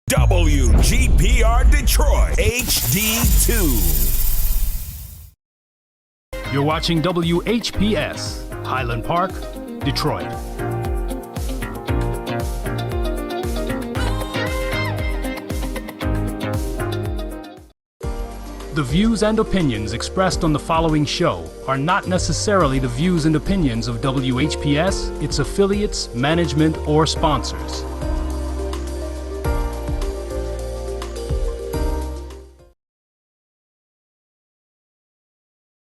WGPR Detroit HD2. You're watching WHPS, Highland Park, Detroit. The views and opinions expressed on the following show are not necessarily the views and opinions of WHPS, its affiliates, management, or sponsors.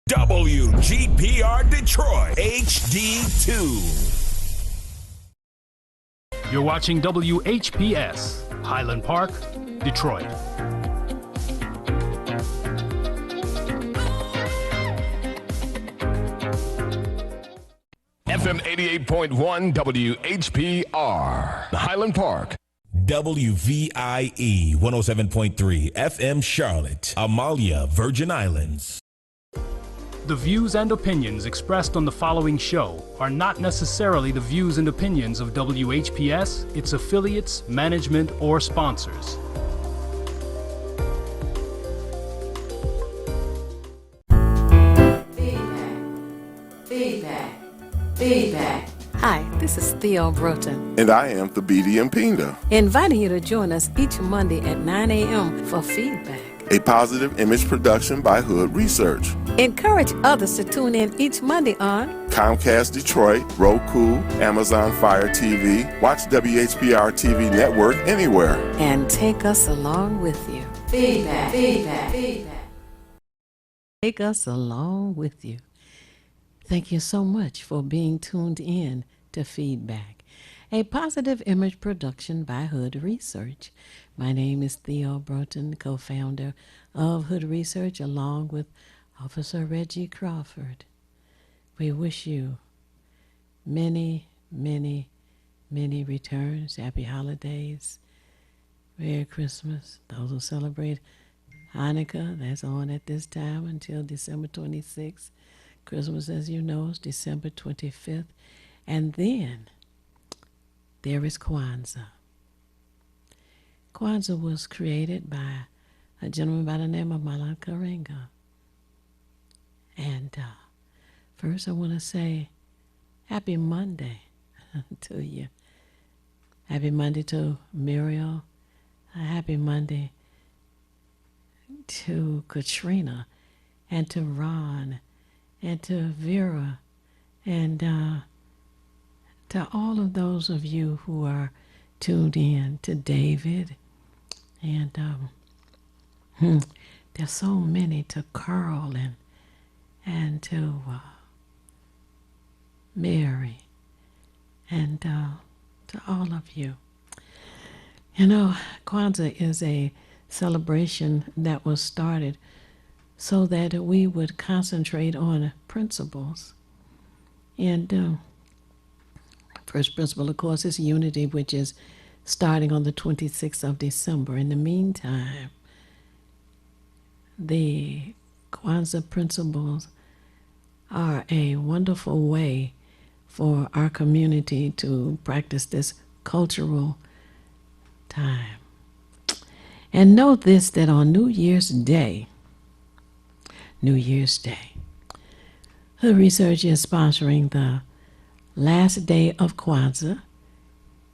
WGPR Detroit HD2. You're watching WHPS, Highland Park, Detroit. FM 88.1 WHPR, Highland Park. WVIE 107.3 FM Charlotte, Amalia, Virgin Islands. The views and opinions expressed on the following show are not necessarily the views and opinions of WHPS, its affiliates, management, or sponsors. Feedback. Hi, this is Theo Broughton. And I am the BDM Pinda. Inviting you to join us each Monday at 9 a.m. for Feedback, A positive image production by Hood Research. Encourage others to tune in each Monday on Comcast Detroit, Roku, Amazon Fire TV, watch WHPR TV Network anywhere. and take us along with you. Feedback. Take us along with you. Thank you so much for being tuned in to Feedback, a positive image production by Hood Research. My name is Theo Broughton, co-founder of Hood Research, along with Officer Reggie Crawford. We wish you many, many, many returns. Happy holidays. Merry Christmas. Those who celebrate Hanukkah, that's on at this time until December 26th. Christmas, as you know, is December 25th. And then there is Kwanzaa. Kwanzaa was created by a gentleman by the name of Malan Karenga. And first I want to say happy Monday to you. Happy Monday to Muriel. Happy Monday to Katrina and to Ron and to Vera and to all of those of you who are tuned in, to David, and there's so many, to Carl and to Mary, and to all of you. You know, Kwanzaa is a celebration that was started so that we would concentrate on principles. And first principle, of course, is unity, which is starting on the 26th of December. In the meantime, the Kwanzaa principles are a wonderful way for our community to practice this cultural time. And note this, that on New Year's Day, Hood Research is sponsoring the Last Day of Kwanzaa.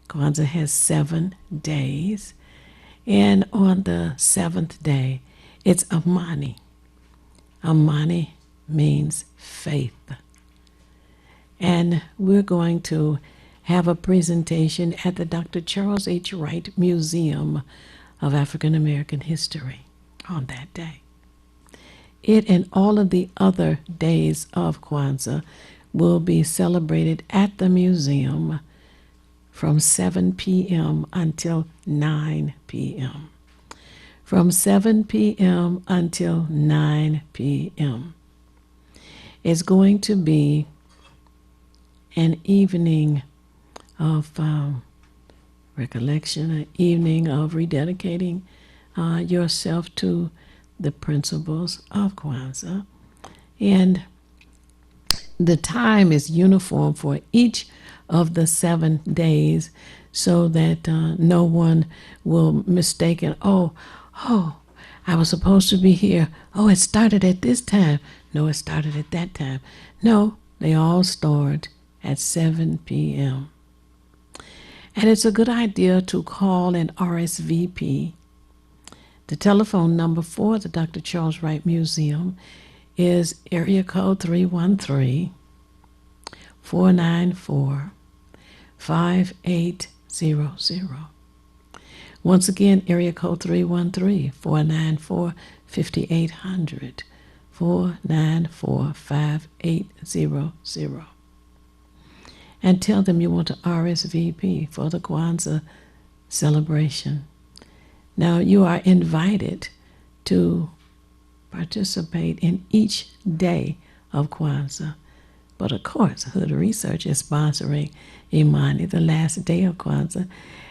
Kwanzaa has 7 days. And on the 7th day, it's Amani. Amani means faith. And we're going to have a presentation at the Dr. Charles H. Wright Museum of African American History on that day. It and all of the other days of Kwanzaa will be celebrated at the museum from 7 p.m. until 9 p.m. From 7 p.m. until 9 p.m. It's going to be an evening of recollection, an evening of rededicating yourself to the principles of Kwanzaa. And the time is uniform for each of the 7 days so that no one will mistake it. Oh, I was supposed to be here. Oh, it started at this time. No, it started at that time. No, they all start at 7 p.m. And it's a good idea to call an RSVP. The telephone number for the Dr. Charles Wright Museum is area code 313-494-5800. Once again, area code 313-494-5800, 494-5800. And tell them you want to RSVP for the Kwanzaa celebration. Now, you are invited to participate in each day of Kwanzaa. But of course, Hood Research is sponsoring Imani, the last day of Kwanzaa,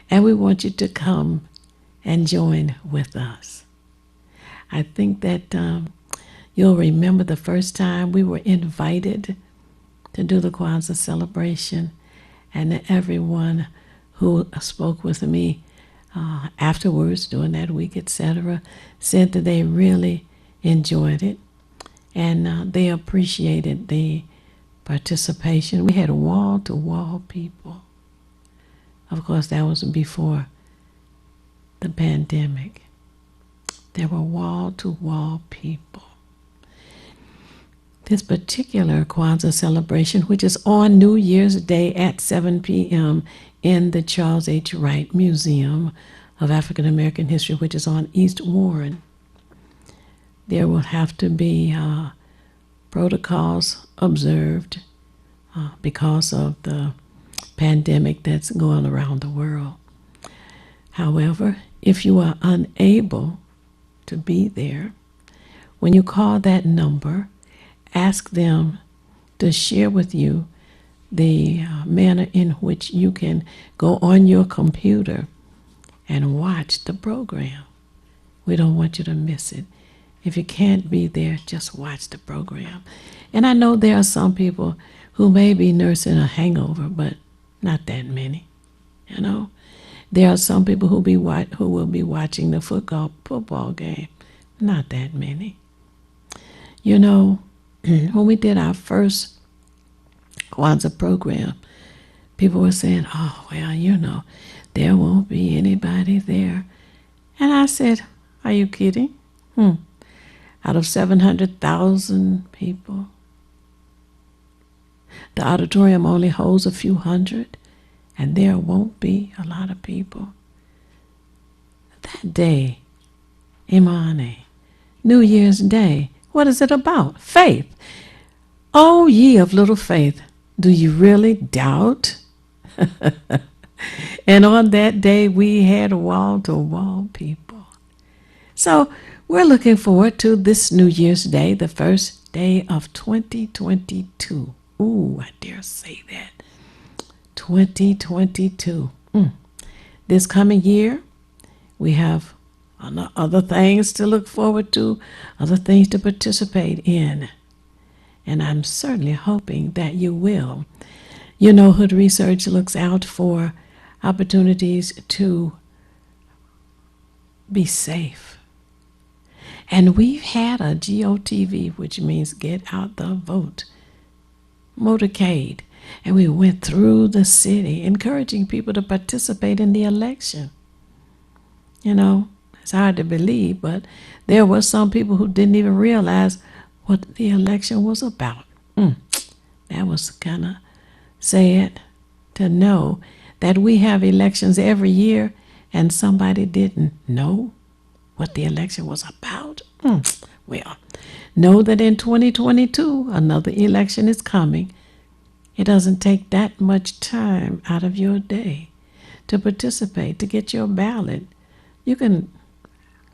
and we want you to come and join with us. I think that you'll remember the first time we were invited to do the Kwanzaa celebration, and everyone who spoke with me afterwards during that week, etc., said that they really enjoyed it and they appreciated the participation. We had wall-to-wall people. Of course, that was before the pandemic. There were wall-to-wall people. This particular Kwanzaa celebration, which is on New Year's Day at 7 p.m. in the Charles H. Wright Museum of African American History, which is on East Warren, there will have to be protocols observed because of the pandemic that's going around the world. However, if you are unable to be there, when you call that number, ask them to share with you the manner in which you can go on your computer and watch the program. We don't want you to miss it. If you can't be there, just watch the program. And I know there are some people who may be nursing a hangover, but not that many. You know, there are some people who will be watching the football game. Not that many. You know, when we did our first Kwanzaa program, people were saying, oh, well, you know, there won't be anybody there. And I said, are you kidding? Out of 700,000 people, the auditorium only holds a few hundred, and there won't be a lot of people. That day, Imani, New Year's Day, what is it about? Faith. Oh, ye of little faith, do you really doubt? And on that day, we had wall-to-wall people. So we're looking forward to this New Year's Day, the first day of 2022. Ooh, I dare say that. 2022. This coming year, we have other things to look forward to, other things to participate in. And I'm certainly hoping that you will. You know, Hood Research looks out for opportunities to be safe. And we've had a GOTV, which means Get Out the Vote, motorcade. And we went through the city encouraging people to participate in the election. You know, it's hard to believe, but there were some people who didn't even realize what the election was about. That was kind of sad to know that we have elections every year and somebody didn't know what the election was about. Well, know that in 2022, another election is coming. It doesn't take that much time out of your day to participate, to get your ballot. You can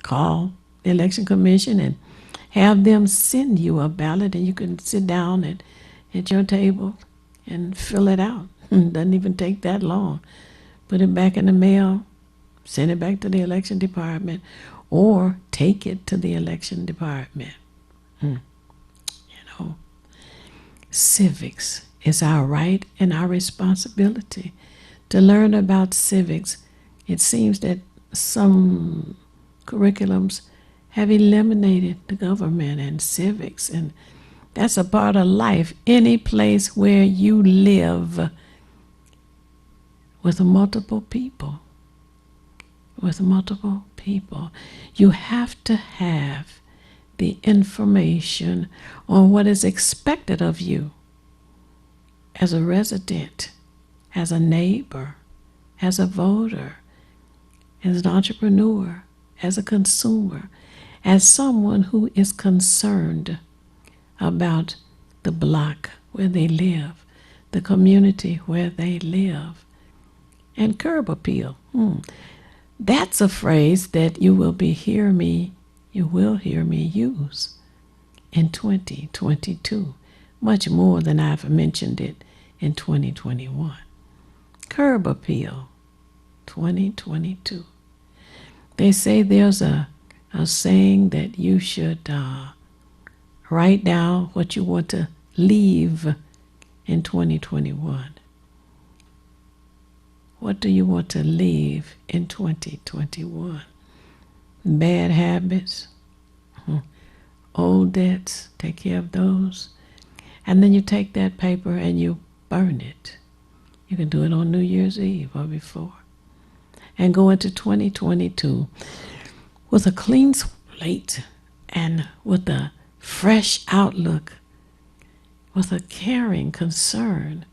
call the Election Commission and have them send you a ballot, and you can sit down at your table and fill it out. It doesn't even take that long. Put it back in the mail, send it back to the election department, or take it to the election department. You know, civics is our right and our responsibility to learn about civics. It seems that some curriculums have eliminated the government and civics, and that's a part of life. Any place where you live with multiple people, you have to have the information on what is expected of you as a resident, as a neighbor, as a voter, as an entrepreneur, as a consumer, as someone who is concerned about the block where they live, the community where they live. And curb appeal. That's a phrase that you will hear me use in 2022, much more than I've mentioned it in 2021. Curb appeal, 2022. They say there's a saying that you should write down what you want to leave in 2021. What do you want to leave in 2021? Bad habits, old debts, take care of those. And then you take that paper and you burn it. You can do it on New Year's Eve or before. And go into 2022 with a clean slate and with a fresh outlook, with a caring concern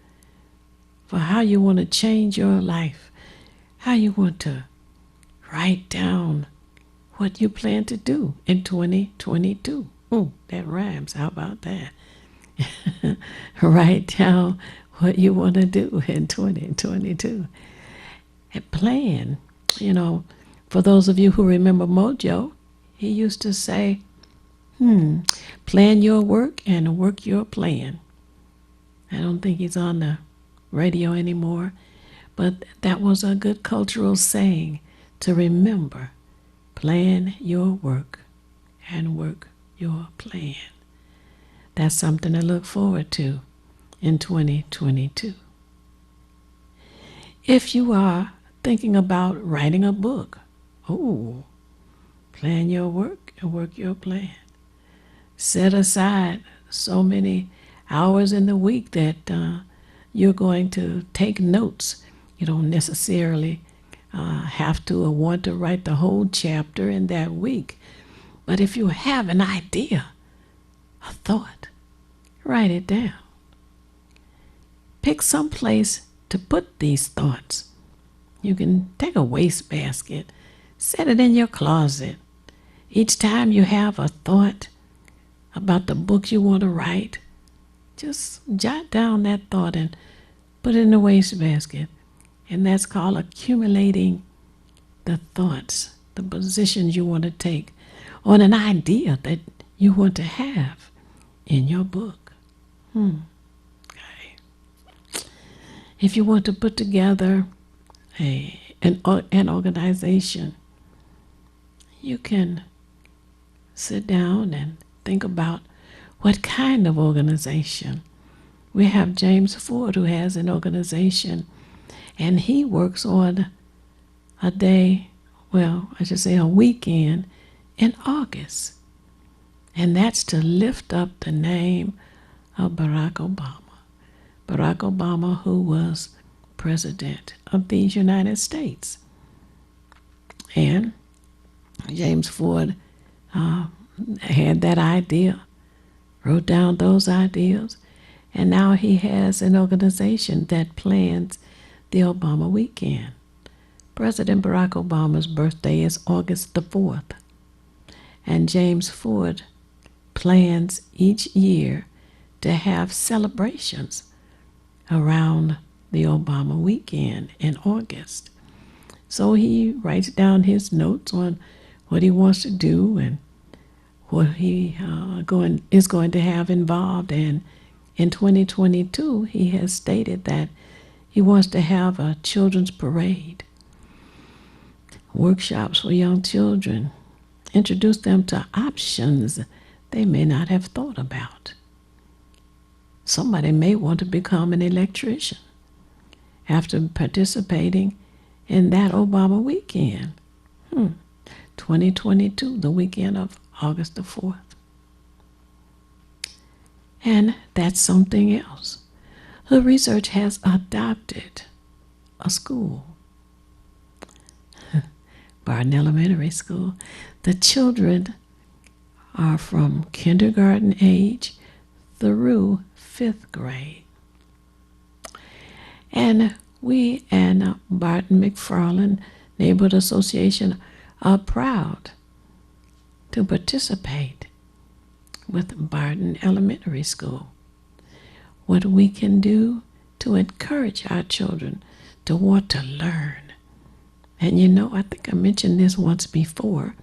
for how you want to change your life, how you want to write down what you plan to do in 2022. That rhymes. How about that? Write down what you want to do in 2022. And plan. For those of you who remember Mojo, he used to say, plan your work and work your plan. I don't think he's on the radio anymore, but that was a good cultural saying to remember. Plan your work and work your plan. That's something to look forward to in 2022. If you are thinking about writing a book, plan your work and work your plan. Set aside so many hours in the week that you're going to take notes. You don't necessarily have to or want to write the whole chapter in that week. But if you have an idea, a thought, write it down. Pick some place to put these thoughts. You can take a wastebasket, set it in your closet. Each time you have a thought about the book you want to write, just jot down that thought and put it in the wastebasket. And that's called accumulating the thoughts, the positions you want to take on an idea that you want to have in your book. Okay. If you want to put together an organization, you can sit down and think about what kind of organization. We have James Ford, who has an organization, and he works on a weekend in August. And that's to lift up the name of Barack Obama. Barack Obama, who was president of these United States. And James Ford had that idea, wrote down those ideas, and now he has an organization that plans the Obama weekend. President Barack Obama's birthday is August the 4th, and James Ford plans each year to have celebrations around the Obama weekend in August. So he writes down his notes on what he wants to do and what he is going to have involved. And in 2022, he has stated that he wants to have a children's parade, workshops for young children, introduce them to options they may not have thought about. Somebody may want to become an electrician, after participating in that Obama weekend. 2022, the weekend of August the 4th. And that's something else. Her research has adopted a school, Barton Elementary School. The children are from kindergarten age through 5th grade. And we and Barton McFarland Neighborhood Association are proud to participate with Barton Elementary School. What we can do to encourage our children to want to learn. And you know, I think I mentioned this once before,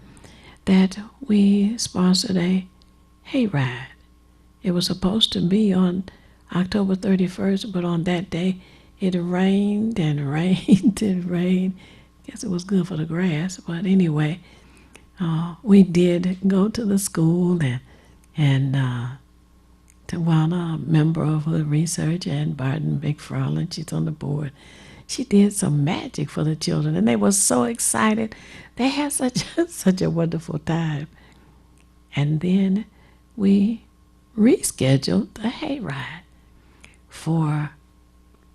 that we sponsored a hayride. It was supposed to be on October 31st, but on that day it rained and rained and rained. Guess it was good for the grass, but anyway, we did go to the school and Tawana, a member of her research, and Barton McFarland, she's on the board. She did some magic for the children, and they were so excited. They had such a wonderful time. And then we rescheduled the hayride for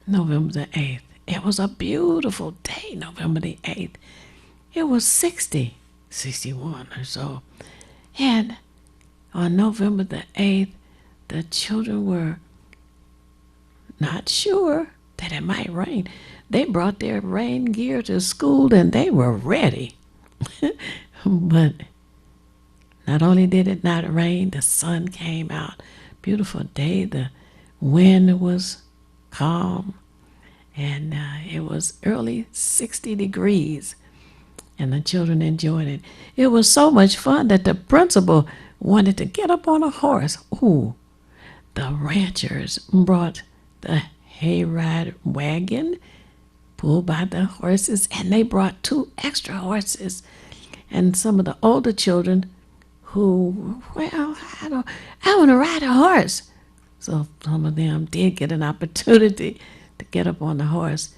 November the 8th. It was a beautiful day, November the 8th. It was 61 or so. And on November the 8th, the children were not sure that it might rain. They brought their rain gear to school and they were ready. But not only did it not rain, the sun came out. Beautiful day. The wind was calm. And it was early 60 degrees. And the children enjoyed it. It was so much fun that the principal wanted to get up on a horse. Ooh, the ranchers brought the hayride wagon pulled by the horses, and they brought 2 extra horses. And some of the older children who, well, I want to ride a horse. So some of them did get an opportunity to get up on the horse.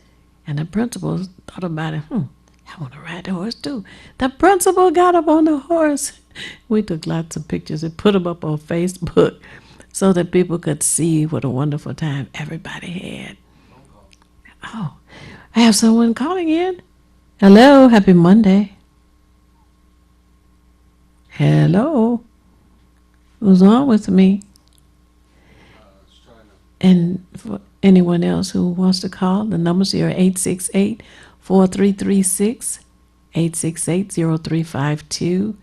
And the principal thought about it. I want to ride the horse too. The principal got up on the horse. We took lots of pictures and put them up on Facebook so that people could see what a wonderful time everybody had. Oh, I have someone calling in. Hello, happy Monday. Hello. Who's on with me? And for anyone else who wants to call, the numbers here are 868-4336, 868-0352,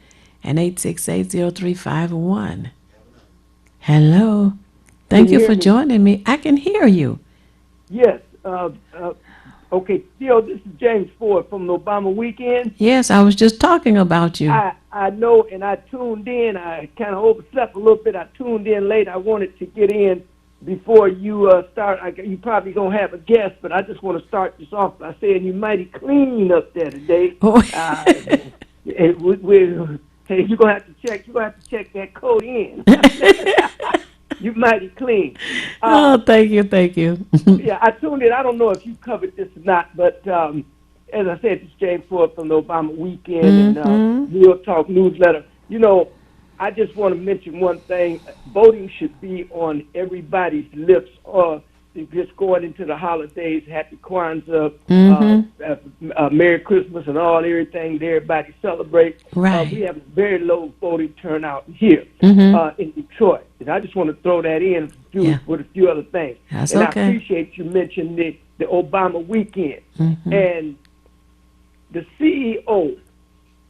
and 868-0351. Hello. Thank you for joining me. I can hear you. Yes. Okay, Theo, this is James Ford from the Obama weekend. Yes, I was just talking about you. I know, and I tuned in. I kind of overslept a little bit. I tuned in late. I wanted to get in before you start. You probably going to have a guest, but I just want to start this off by saying you're mighty clean up there today. Oh. Hey, you're going to have to check. You're going to have to check that coat in. You're mighty clean. Thank you. Yeah, I tuned in. I don't know if you covered this or not, but as I said, this is James Ford from the Obama Weekend and Real Talk newsletter. You know, I just want to mention one thing. Voting should be on everybody's lips. Just going into the holidays, Happy Kwanzaa, Merry Christmas, and everything that everybody celebrates. Right. We have a very low voting turnout here in Detroit. And I just want to throw that in with a few other things. That's and okay. I appreciate you mentioning the Obama weekend. And the CEO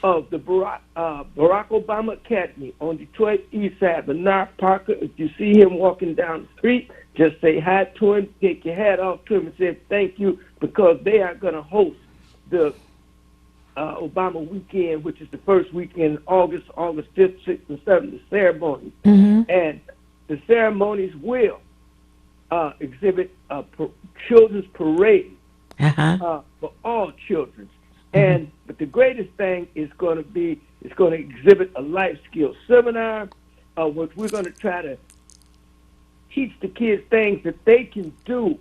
of the Barack Obama Academy on Detroit East Side, Bernard Parker, if you see him walking down the street, just say hi to him, take your hat off to him, and say thank you, because they are going to host the Obama weekend, which is the first weekend in August 5th, 6th, and 7th, the ceremonies. And the ceremonies will exhibit a children's parade for all children. But the greatest thing is going to be, it's going to exhibit a life skills seminar, which we're going to try to teach the kids things that they can do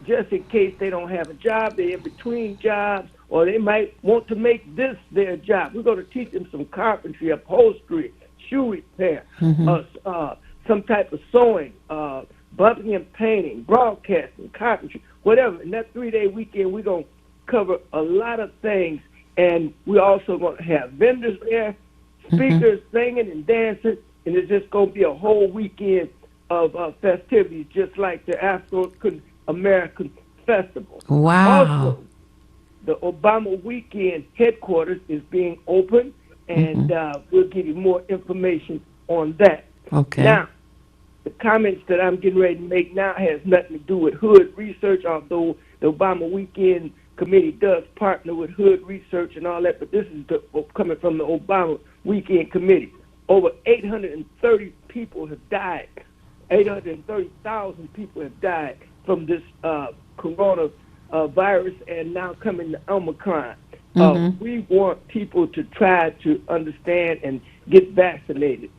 just in case they don't have a job, they're in between jobs, or they might want to make this their job. We're going to teach them some carpentry, upholstery, shoe repair, some type of sewing, bumping and painting, broadcasting, carpentry, whatever. In that 3-day weekend, we're going to cover a lot of things, and we're also going to have vendors there, speakers singing and dancing, and it's just going to be a whole weekend of festivities, just like the African-American Festival. Wow. Also, the Obama Weekend headquarters is being opened, and we'll give you more information on that. Okay. Now, the comments that I'm getting ready to make now has nothing to do with Hood Research, although the Obama Weekend Committee does partner with Hood Research and all that, but this is coming from the Obama Weekend Committee. Over 830 people have died. 830,000 people have died from this coronavirus, and now coming to Omicron. We want people to try to understand and get vaccinated.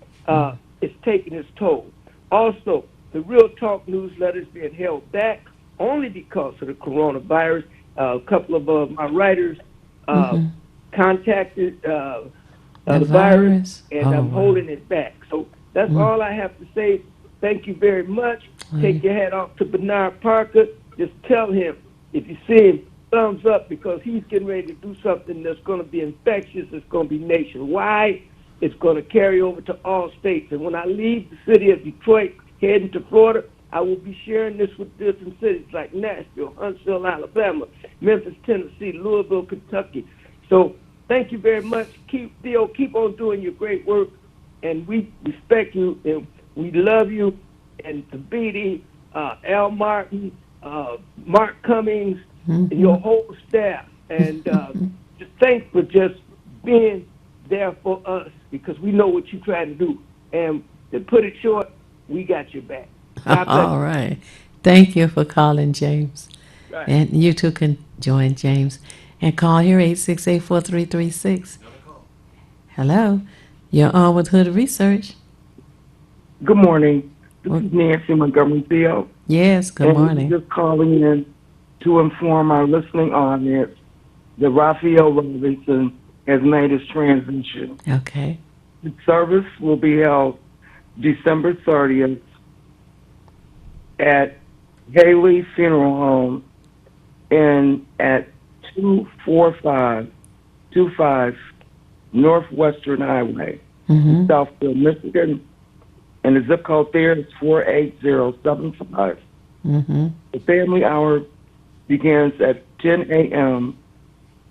It's taking its toll. Also, the Real Talk newsletter is being held back only because of the coronavirus. A couple of my writers contacted the virus, and I'm holding it back. So that's all I have to say. Thank you very much. Take your hat off to Bernard Parker. Just tell him, if you see him, thumbs up, because he's getting ready to do something that's going to be infectious. It's going to be nationwide. It's going to carry over to all states. And when I leave the city of Detroit, heading to Florida, I will be sharing this with different cities like Nashville, Huntsville, Alabama, Memphis, Tennessee, Louisville, Kentucky. So thank you very much. Theo, keep on doing your great work, and we respect you, and we love you, and Tabidi, Al Martin, Mark Cummings, and your whole staff. And just thanks for just being there for us, because we know what you're trying to do. And to put it short, we got your back. All right. Thank you for calling, James. Right. And you too can join James and call here 868-4336. Hello. You're on with Hood Research. Good morning. This is Nancy Montgomery Theo. Yes, good morning. I'm just calling in to inform our listening audience that Raphael Robinson has made his transition. Okay. The service will be held December 30th at Haley Funeral Home at 24525 Northwestern Highway, Southfield, Michigan. And the zip code there is 48075. The family hour begins at 10 a.m.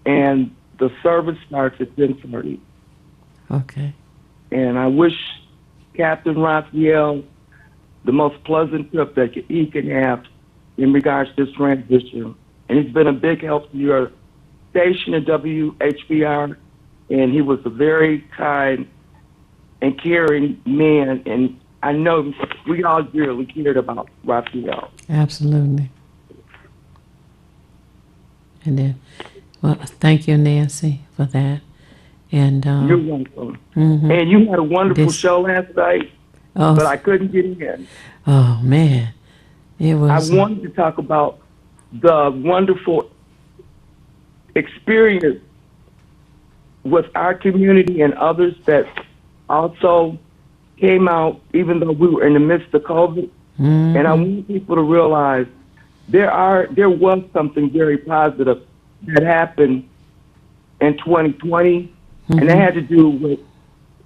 and the service starts at 10:30. Okay. And I wish Captain Raphael the most pleasant trip that he can have in regards to this transition. And he's been a big help to your station at WHBR, and he was a very kind and caring man, and I know we all dearly cared about Raphael. Absolutely. And then, well, thank you, Nancy, for that. And You're welcome. And you had a wonderful show last night, but I couldn't get in. Oh, man. It was. I wanted to talk about the wonderful experience with our community and others that also came out, even though we were in the midst of COVID. And I want people to realize there was something very positive that happened in 2020, and that had to do with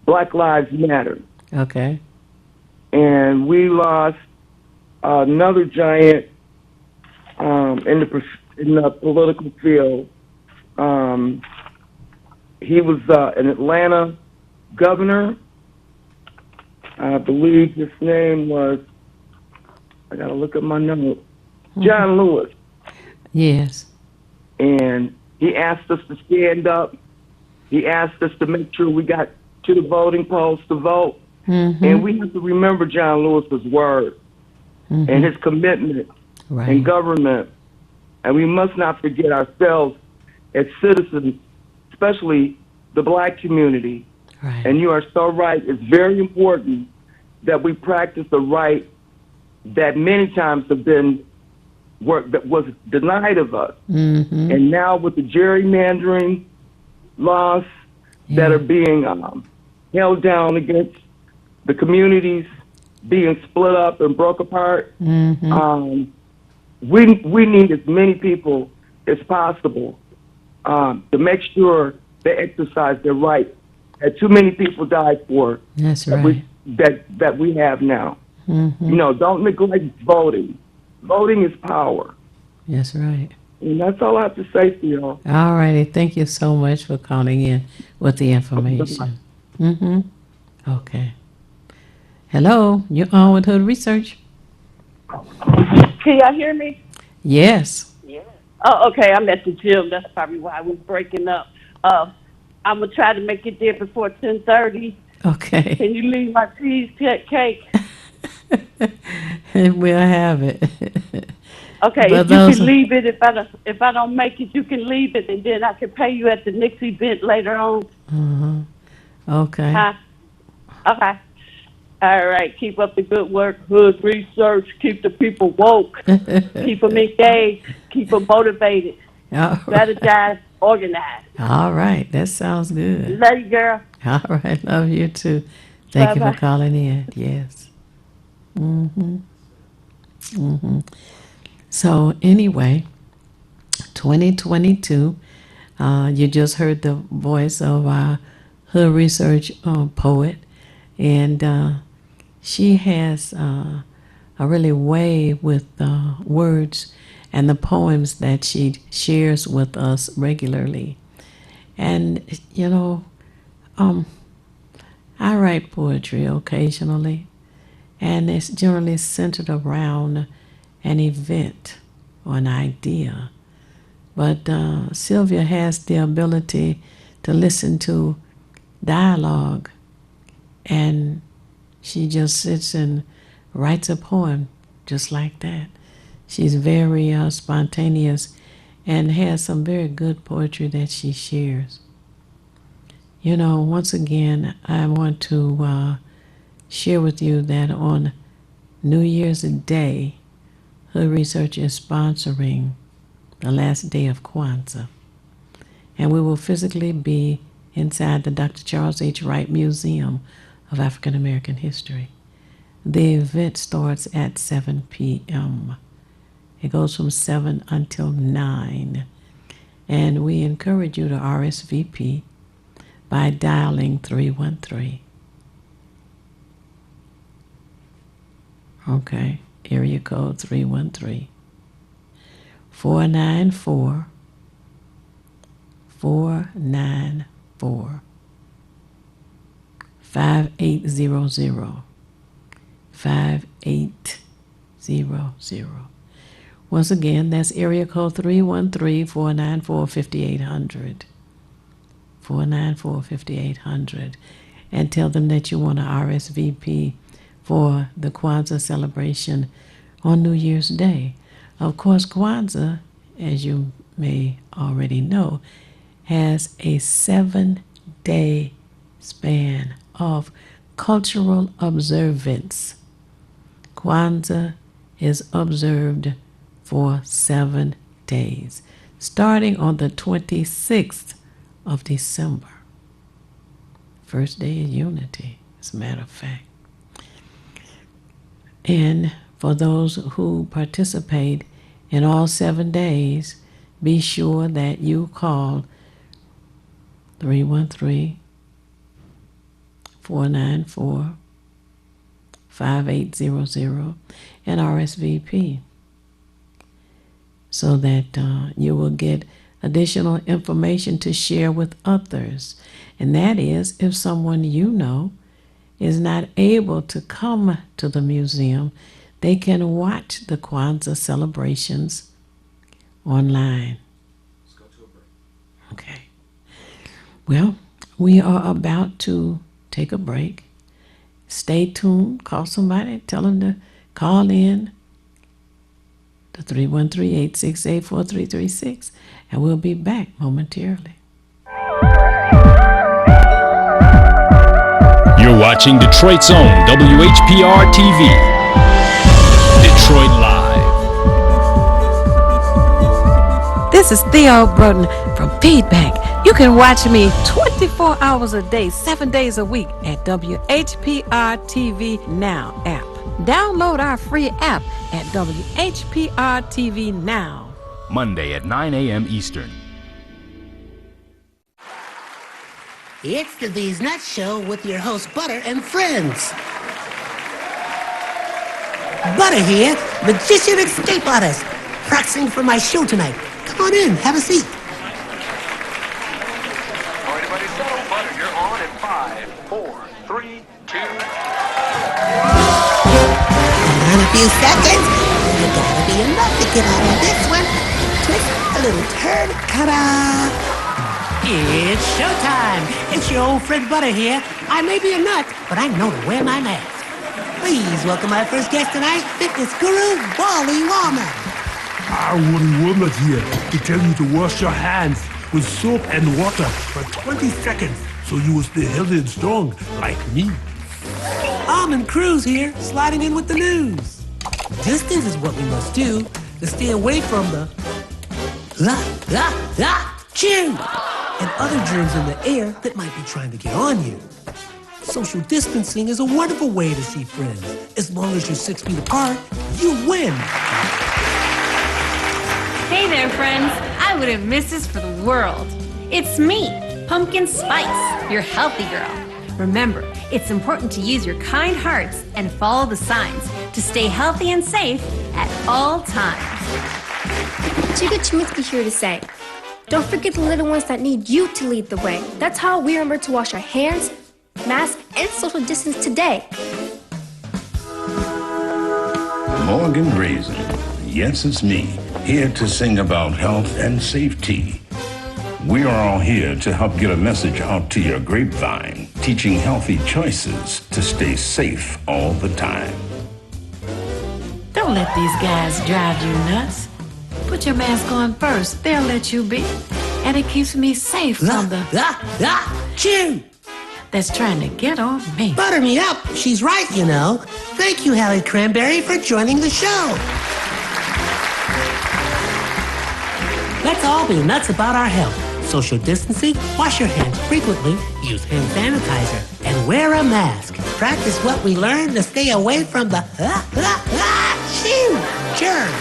Black Lives Matter. Okay. And we lost another giant in the political field. He was an Atlanta governor. I believe his name was, I got to look at my notes, John Lewis. Yes. And he asked us to stand up. He asked us to make sure we got to the voting polls to vote. And we have to remember John Lewis's word and his commitment in government. And we must not forget ourselves as citizens, especially the black community. Right. And you are so right. It's very important that we practice the right that many times have been that was denied of us. Mm-hmm. And now with the gerrymandering laws that are being held down against the communities being split up and broke apart, Mm-hmm. we need as many people as possible to make sure they exercise their right that too many people died for. That's that right. that we have now. Mm-hmm. You know, don't neglect voting. Voting is power. That's right. And that's all I have to say to y'all. All righty. Thank you so much for calling in with the information. Mm-hmm. Okay. Hello, you're on with Hood Research. Can y'all hear me? Yes. Oh, okay. I'm at the gym. That's probably why we're breaking up. I'm gonna try to make it there before 10:30. Okay. Can you leave my cheesecake? We'll have it. Okay, But if you those can are- leave it, if I don't make it, you can leave it, and then I can pay you at the next event later on. Okay. Huh? Okay. All right. Keep up the good work. Hood Research. Keep the people woke. Keep them engaged. Keep them motivated. All right. Strategize. Organize. All right. That sounds good. Love you, girl. All right. Love you too. Thank you Bye-bye. for calling in. Yes. Mm-hmm. Mm-hmm. So anyway, 2022, you just heard the voice of our Hood Research poet, and she has a really way with words and the poems that she shares with us regularly. And, you know, I write poetry occasionally, and it's generally centered around an event or an idea. But Sylvia has the ability to listen to dialogue, and she just sits and writes a poem just like that. She's very spontaneous and has some very good poetry that she shares. You know, once again, I want to share with you that on New Year's Day, Hood Research is sponsoring the Last Day of Kwanzaa. And we will physically be inside the Dr. Charles H. Wright Museum of African American History. The event starts at 7 p.m. It goes from 7 until 9. And we encourage you to RSVP by dialing 313. Okay, area code 313 494 494 5800 5800. Once again, that's area code 313 494 5800 494 5800, and tell them that you want to RSVP for the Kwanzaa celebration on New Year's Day. Of course, Kwanzaa, as you may already know, has a 7-day span of cultural observance. Kwanzaa is observed for 7 days, starting on the 26th of December. First day of unity, as a matter of fact. And for those who participate in all 7 days, be sure that you call 313-494-5800 and RSVP so that you will get additional information to share with others. And that is, if someone you know is not able to come to the museum, they can watch the Kwanzaa celebrations online. Let's go to a break. Okay. Well, we are about to take a break. Stay tuned. Call somebody. Tell them to call in to 313-868-4336, and we'll be back momentarily. You're watching Detroit's own WHPR TV. Detroit Live. this is Theo Broden from Feedback. You can watch me 24 hours a day, 7 days a week at WHPR TV Now app. Download our free app at WHPR TV Now. Monday at 9 a.m. Eastern. It's the These Nuts Show with your host Butter and friends. Butter here, magician escape artist, practicing for my show tonight. Come on in, have a seat. Everybody settle. Butter, you're on in 5, 4, 3, 2. In a few seconds, you gotta be enough to get out of this one. Twist a little turn, ta-da! It's showtime. It's your old friend Butter here. I may be a nut, but I know to wear my mask. Please welcome my first guest tonight, fitness guru, Wally Warmer. Wally Warmer here to tell you to wash your hands with soap and water for 20 seconds so you will stay healthy and strong like me. Almond Cruz here, sliding in with the news. Distance is what we must do to stay away from the chew and other germs in the air that might be trying to get on you. Social distancing is a wonderful way to see friends. As long as you're 6 feet apart, you win. Hey there, friends. I wouldn't miss this for the world. It's me, Pumpkin Spice, your healthy girl. Remember, it's important to use your kind hearts and follow the signs to stay healthy and safe at all times. Chica Chiminsky here to say, don't forget the little ones that need you to lead the way. That's how we remember to wash our hands, mask, and social distance today. Morgan Raisin. Yes, it's me, here to sing about health and safety. We are all here to help get a message out to your grapevine, teaching healthy choices to stay safe all the time. Don't let these guys drive you nuts. Put your mask on first. They'll let you be. And it keeps me safe from the chew that's trying to get on me. Butter me up. She's right, you know. Thank you, Hallie Cranberry, for joining the show. Let's all be nuts about our health. Social distancing, wash your hands frequently, use hand sanitizer, and wear a mask. Practice what we learned to stay away from the germs.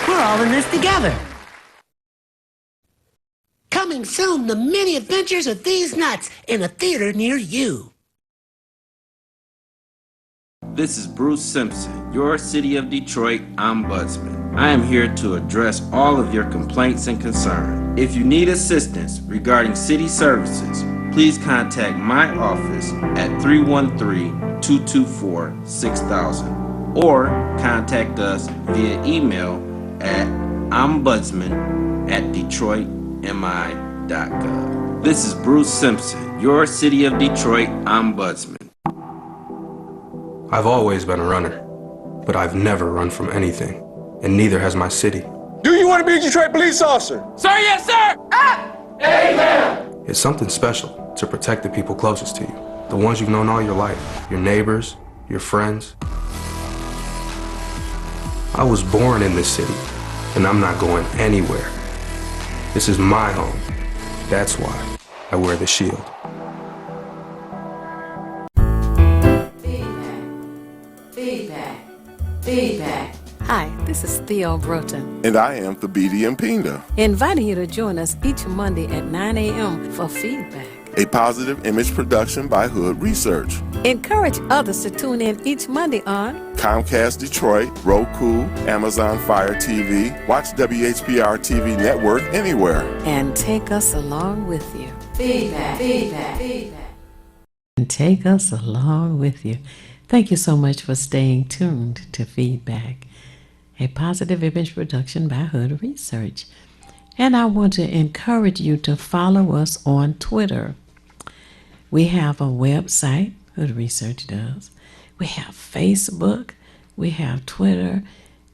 We're all in this together. Coming soon, the many adventures of these nuts in a theater near you. This is Bruce Simpson, your City of Detroit Ombudsman. I am here to address all of your complaints and concerns. If you need assistance regarding city services, please contact my office at 313-224-6000 or contact us via email at ombudsman@detroitmi.gov. This is Bruce Simpson, your City of Detroit Ombudsman. I've always been a runner, but I've never run from anything, and neither has my city. Do you want to be a Detroit police officer? Sir, yes, sir! Amen! It's something special to protect the people closest to you, the ones you've known all your life, your neighbors, your friends. I was born in this city, and I'm not going anywhere. This is my home. That's why I wear the shield. Feedback. Hi, this is Theo Broten. And I am Thabiti Mpinga. Inviting you to join us each Monday at 9 a.m. for Feedback. A positive image production by Hood Research. Encourage others to tune in each Monday on Comcast Detroit, Roku, Amazon Fire TV. Watch WHPR TV Network anywhere. And take us along with you. Feedback. And take us along with you. Thank you so much for staying tuned to Feedback, a positive image production by Hood Research. And I want to encourage you to follow us on Twitter. We have a website, Hood Research does. We have Facebook, we have Twitter,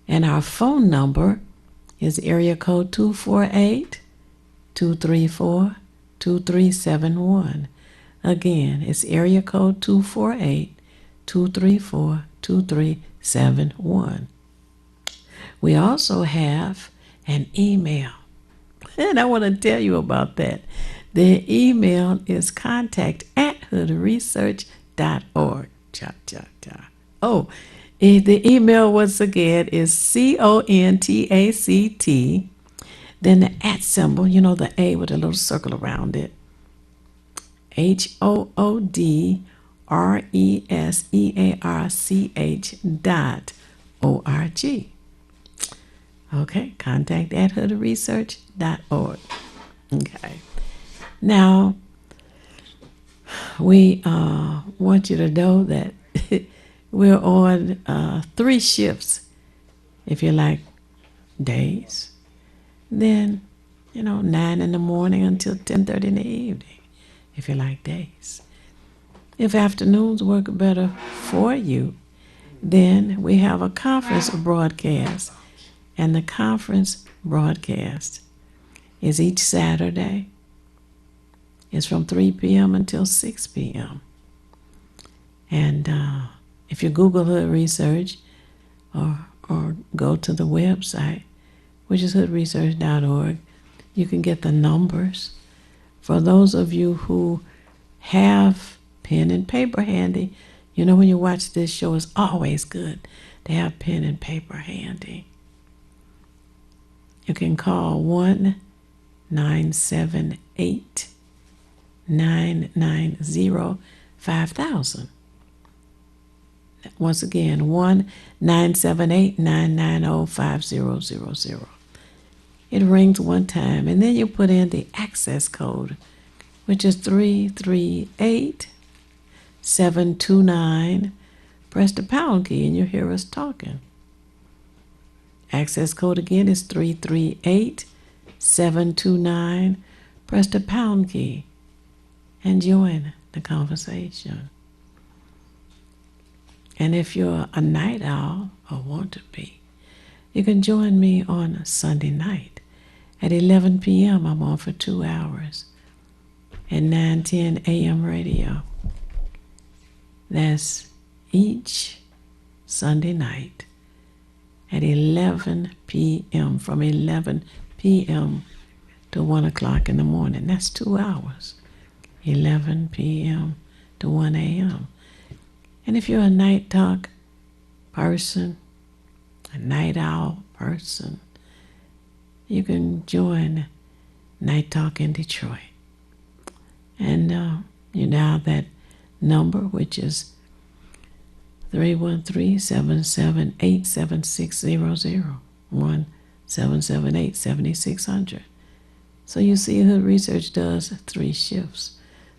and our phone number is area code 248-234-2371. Again, it's area code 248-234-2371. We also have an email. And I want to tell you about that. The email is contact@hoodresearch.org. Oh, the email once again is CONTACT, then the @ symbol, you know, the A with a little circle around it, HOODRESEARCH.org. Okay, contact@hoodresearch.org. Okay. Now, we want you to know that we're on 3 shifts. If you like days, then, 9 in the morning until 10:30 in the evening, if you like days. If afternoons work better for you, then we have a conference broadcast. And the conference broadcast is each Saturday. It's from 3 p.m. until 6 p.m. And if you Google Hood Research or go to the website, which is hoodresearch.org, you can get the numbers. For those of you who have pen and paper handy, when you watch this show, it's always good to have pen and paper handy. You can call 1-978-990-5000. Once again, 1-978-990-5000. It rings one time, and then you put in the access code, which is 338-729. Press the pound key, and you'll hear us talking. Access code again is 338-729. Press the pound key and join the conversation. And if you're a night owl or want to be, you can join me on a Sunday night at 11 p.m. I'm on for 2 hours at 9:10 a.m. radio. That's each Sunday night at 11 p.m., from 11 p.m. to 1 o'clock in the morning. That's 2 hours, 11 p.m. to 1 a.m. And if you're a night talk person, a night owl person, you can join Night Talk in Detroit. And you dial that number, which is 313-778-7600, 1-778-7600. So you see, Hood Research does 3 shifts.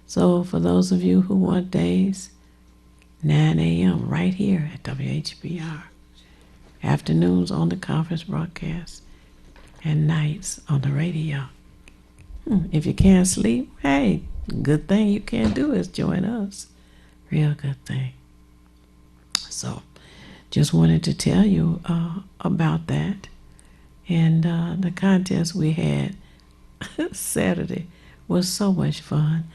So for those of you who want days, 9 a.m. right here at WHBR. Afternoons on the conference broadcast, and nights on the radio. If you can't sleep, hey, good thing you can't do is join us. Real good thing. So, just wanted to tell you about that. And the contest we had Saturday was so much fun.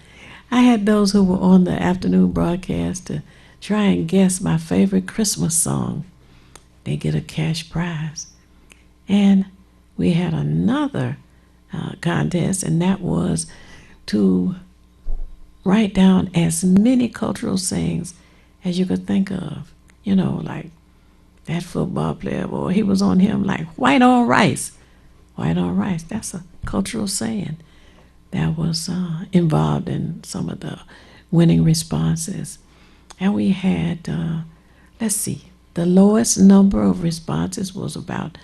I had those who were on the afternoon broadcast to try and guess my favorite Christmas song. They get a cash prize. And we had another contest, and that was to write down as many cultural sayings as you could think of. Like that football player, boy, he was on him like white on rice. White on rice, that's a cultural saying that was involved in some of the winning responses. And we had, the lowest number of responses was about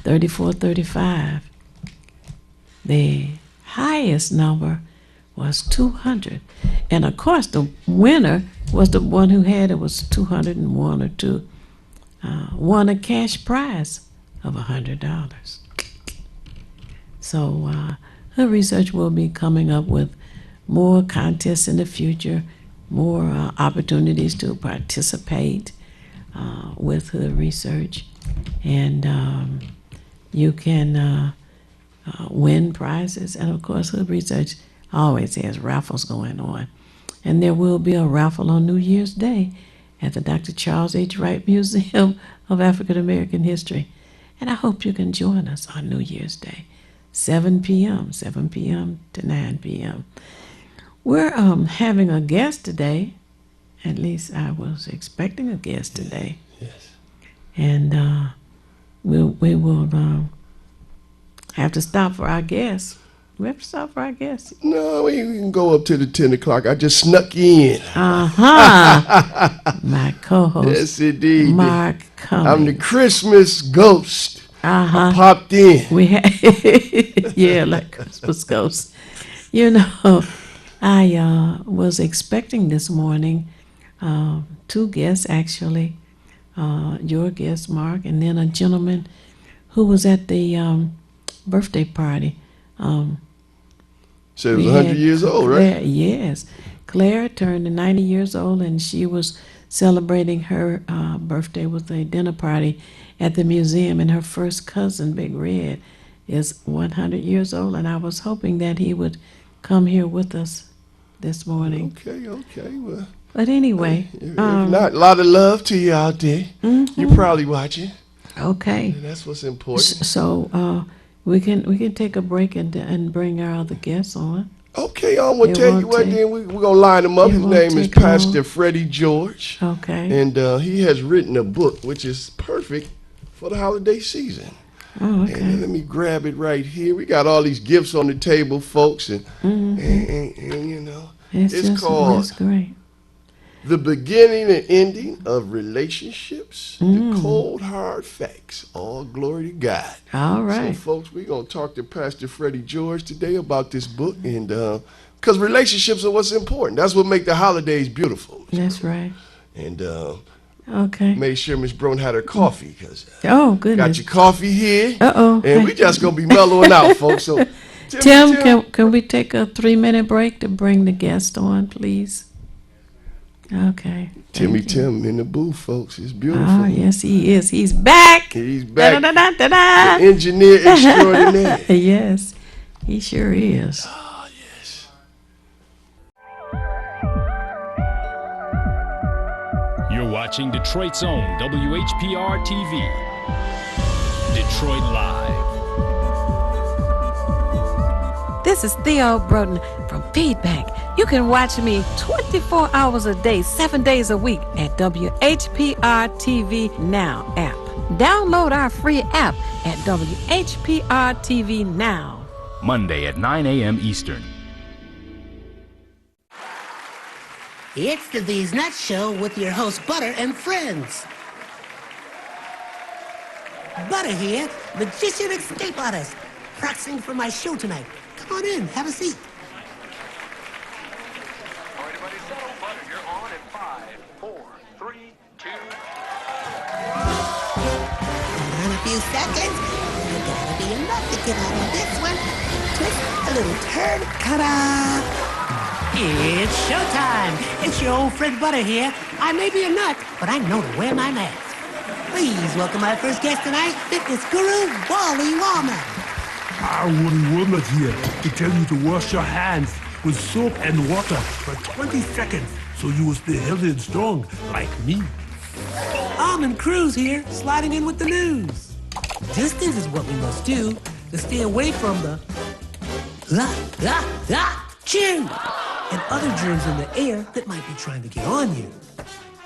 34, 35. The highest number was 200. And of course, the winner was the one who had, it was 201 or 2, won a cash prize of $100. So Hood Research will be coming up with more contests in the future, more opportunities to participate with Hood Research. And you can win prizes. And of course, Hood Research always has raffles going on. And there will be a raffle on New Year's Day at the Dr. Charles H. Wright Museum of African American History. And I hope you can join us on New Year's Day. 7 p.m. to 9 p.m. We're having a guest today. At least I was expecting a guest today. Yes. And we will have to stop for our guest. We have to stop for our guest. No, we can go up to the 10 o'clock. I just snuck in. My co-host. Yes, indeed. Mark Cummings. I'm the Christmas ghost. I popped in. Yeah, like Christmas ghost. You know, I was expecting this morning 2 guests, actually. Your guest, Mark, and then a gentleman who was at the birthday party. So it was 100 years old, Claire, right? Yes. Claire turned 90 years old, and she was celebrating her birthday with a dinner party at the museum, and her first cousin, Big Red, is 100 years old, and I was hoping that he would come here with us this morning. Okay. Well, but anyway. If not, a lot of love to you out there. You're probably watching. Okay. And that's what's important. So we can take a break and bring our other guests on. Okay, I'm going to tell you what, then we're going to line him up. His name is Pastor Freddie George. Okay. And he has written a book which is perfect for the holiday season. Oh, okay. And let me grab it right here. We got all these gifts on the table, folks. And you know, it's called It's great. The Beginning and Ending of Relationships, the Cold Hard Facts. All glory to God. All right. So, folks, we're going to talk to Pastor Freddie George today about this book. And because relationships are what's important. That's what make the holidays beautiful. That's right. And okay. made sure Miss Brown had her coffee. Cause, oh, goodness. Got your coffee here. Uh-oh. And we just going to be mellowing out, folks. So, Tim, can we take a 3-minute break to bring the guest on, please? Okay. Tim in the booth, folks. It's beautiful. Oh, yes, he is. He's back. He's back. Da-da-da-da-da. The engineer extraordinaire. Yes, he sure is. Oh, yes. You're watching Detroit's own WHPR TV. Detroit Live. This is Theo Broden from Feedback. You can watch me 24 hours a day, 7 days a week at WHPR TV Now app. Download our free app at WHPR TV Now. Monday at 9 a.m. Eastern. It's the These Nuts Show with your host Butter and friends. Butter here, magician escape artist, practicing for my show tonight. Come on in, have a seat. All right, everybody settle. Butter, you're on in 5, 4, 3, 2. In a few seconds, there gotta be enough to get out of this one. Twist a little turn, ta-da! It's showtime. It's your old friend Butter here. I may be a nut, but I know to wear my mask. Please welcome my first guest tonight, fitness guru Wally Wallman. Our wooden woman here to tell you to wash your hands with soap and water for 20 seconds so you will stay healthy and strong like me. Almond Cruz here, sliding in with the news. Distance is what we must do to stay away from the chew and other germs in the air that might be trying to get on you.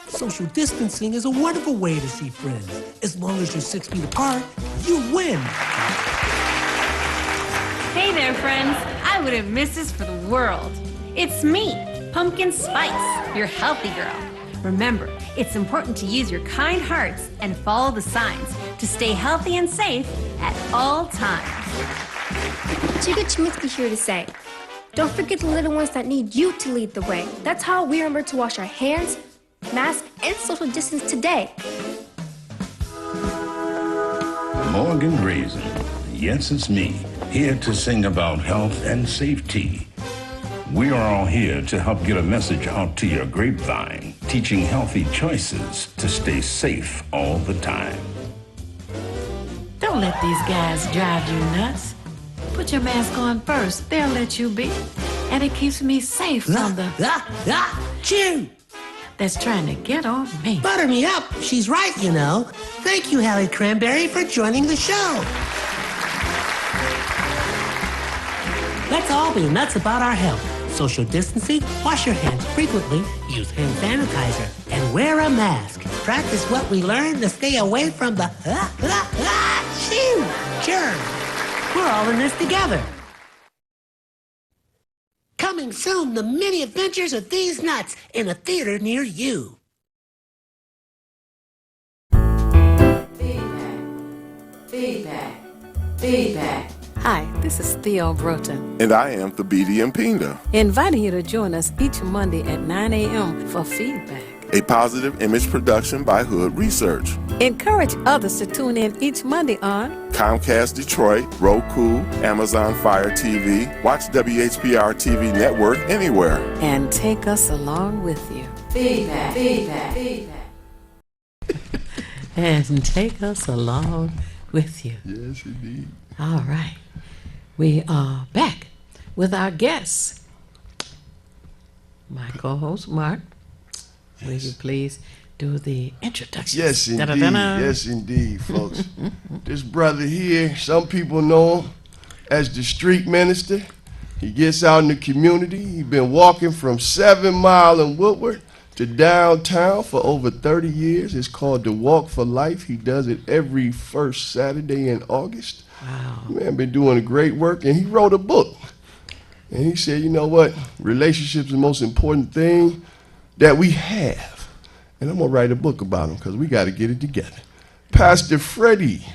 Social distancing is a wonderful way to see friends. As long as you're 6 feet apart, you win. Hey there, friends. I wouldn't miss this for the world. It's me, Pumpkin Spice, your healthy girl. Remember, it's important to use your kind hearts and follow the signs to stay healthy and safe at all times. Chica Chiminsky here to say, don't forget the little ones that need you to lead the way. That's how we remember to wash our hands, mask, and social distance today. Morgan Raisin. Yes, it's me, here to sing about health and safety. We are all here to help get a message out to your grapevine, teaching healthy choices to stay safe all the time. Don't let these guys drive you nuts. Put your mask on first. They'll let you be. And it keeps me safe from the chew that's trying to get on me. Butter me up. She's right, you know. Thank you, Hallie Cranberry, for joining the show. Let's all be nuts about our health. Social distancing, wash your hands frequently, use hand sanitizer, and wear a mask. Practice what we learned to stay away from the germs. We're all in this together. Coming soon, the many adventures of these nuts in a theater near you. Feedback. Feedback. Hi, this is Theo Broughton, And I am Thabiti Mpinga, inviting you to join us each Monday at 9 a.m. for Feedback. a positive image production by Hood Research. Encourage others to tune in each Monday on Comcast Detroit, Roku, Amazon Fire TV. Watch WHPR TV Network anywhere. and take us along with you. Feedback. Feedback. Feedback. And take us along with you. Yes, indeed. All right. We are back with our guests. My co-host, Mark. Will you please do the introduction? Yes, indeed. Yes, indeed, folks. This brother here, some people know him as the street minister. He gets out in the community. He's been walking from 7 Mile in Woodward to downtown for over 30 years. It's called the Walk for Life. He does it every first Saturday in August. Wow. Man, been doing a great work, and he wrote a book. And he said, you know what? Relationships are the most important thing that we have. And I'm going to write a book about him because we got to get it together. Pastor Freddie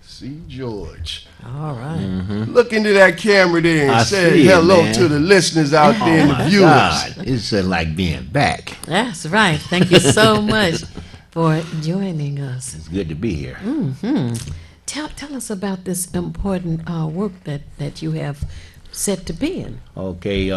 C. George. All right. Look into that camera there and I say see it, hello man. to the listeners out there and the viewers. God, it's like being back. That's right. Thank you so much for joining us. It's good to be here. Tell us about this important work that you have set to be in. Okay,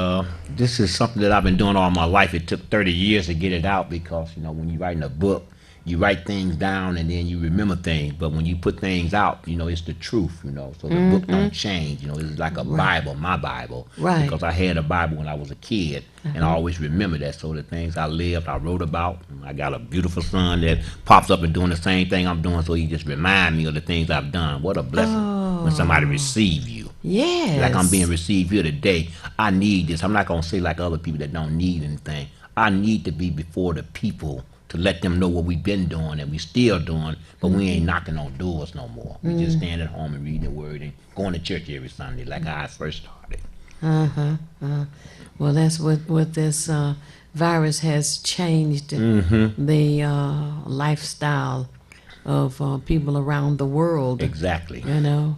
this is something that I've been doing all my life. It took 30 years to get it out because, you know, when you're writing a book, you write things down and then you remember things. But when you put things out, you know, it's the truth, you know. So the book don't change, you know. It's like a Bible, my Bible. Right. Because I had a Bible when I was a kid, and I always remember that. So the things I lived, I wrote about. I got a beautiful son that pops up and doing the same thing I'm doing, so he just remind me of the things I've done. What a blessing when somebody receive you. Yes. Like I'm being received here today. I need this. I'm not going to say like other people that don't need anything. I need to be before the people to let them know what we've been doing and we still doing, but we ain't knocking on doors no more. We just stand at home and reading the word and going to church every Sunday like I first started. Well, that's what this virus has changed the lifestyle of people around the world. Exactly. You know,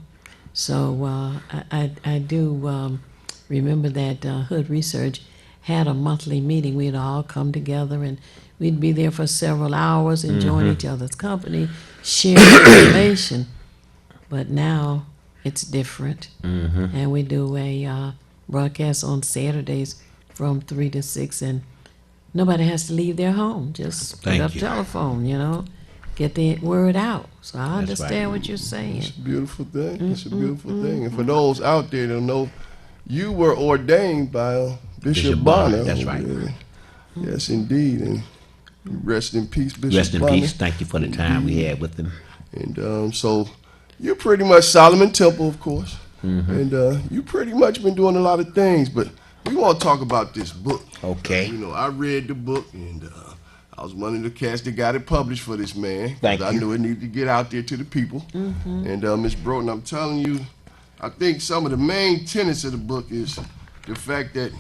so I do remember that Hood Research had a monthly meeting. We'd all come together and we'd be there for several hours, enjoying each other's company, sharing information. But now it's different, and we do a broadcast on Saturdays from 3 to 6, and nobody has to leave their home. Just put up telephone, you know, get the word out. So I understand what you're saying. It's a beautiful thing. It's a beautiful thing. And for those out there that know, you were ordained by Bishop Bonner. That's right. Yes, indeed. And rest in peace, Bishop Rest in Bonner. peace. Thank you for the time we had with him. And so you're pretty much Solomon Temple, of course. And you pretty much been doing a lot of things, but we want to talk about this book. Okay. You know, I read the book, and I was one of the cats that got it published for this man. Thank you. I knew it needed to get out there to the people. And Ms. Broughton, I'm telling you, I think some of the main tenets of the book is the fact that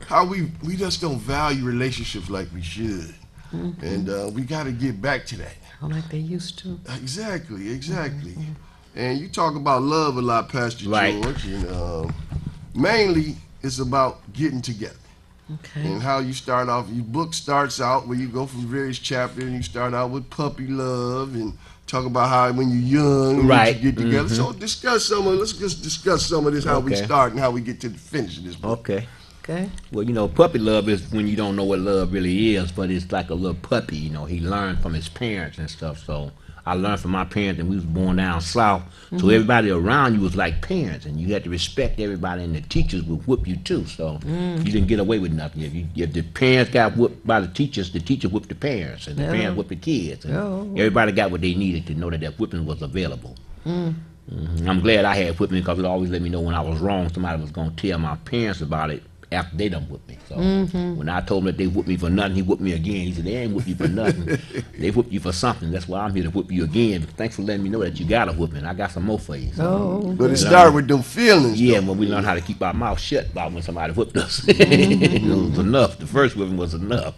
how we just don't value relationships like we should. And we got to get back to that. Like they used to. Exactly. And you talk about love a lot, Pastor George, and mainly it's about getting together. Okay. And how you start off, your book starts out where you go from various chapters and you start out with puppy love and talk about how when you're young, you get together. So let's just discuss some of this, how we start and how we get to the finish of this book. Okay. Well, you know, puppy love is when you don't know what love really is, but it's like a little puppy, you know. He learned from his parents and stuff. So I learned from my parents, and we was born down south. So everybody around you was like parents, and you had to respect everybody, and the teachers would whoop you too. So you didn't get away with nothing. If the parents got whooped by the teachers whooped the parents, and the parents whooped the kids. And everybody got what they needed to know that whipping was available. I'm glad I had whipped me because it always let me know when I was wrong. Somebody was going to tell my parents about it after they done whipped me. So when I told him that they whipped me for nothing, he whipped me again. He said, they ain't whipped you for nothing. They whipped you for something. That's why I'm here to whip you again. Thanks for letting me know that you got a whipping. I got some more for you. So, but it started with them feelings. Yeah, when we learned how to keep our mouth shut about when somebody whipped us. It was enough. The first whipping was enough.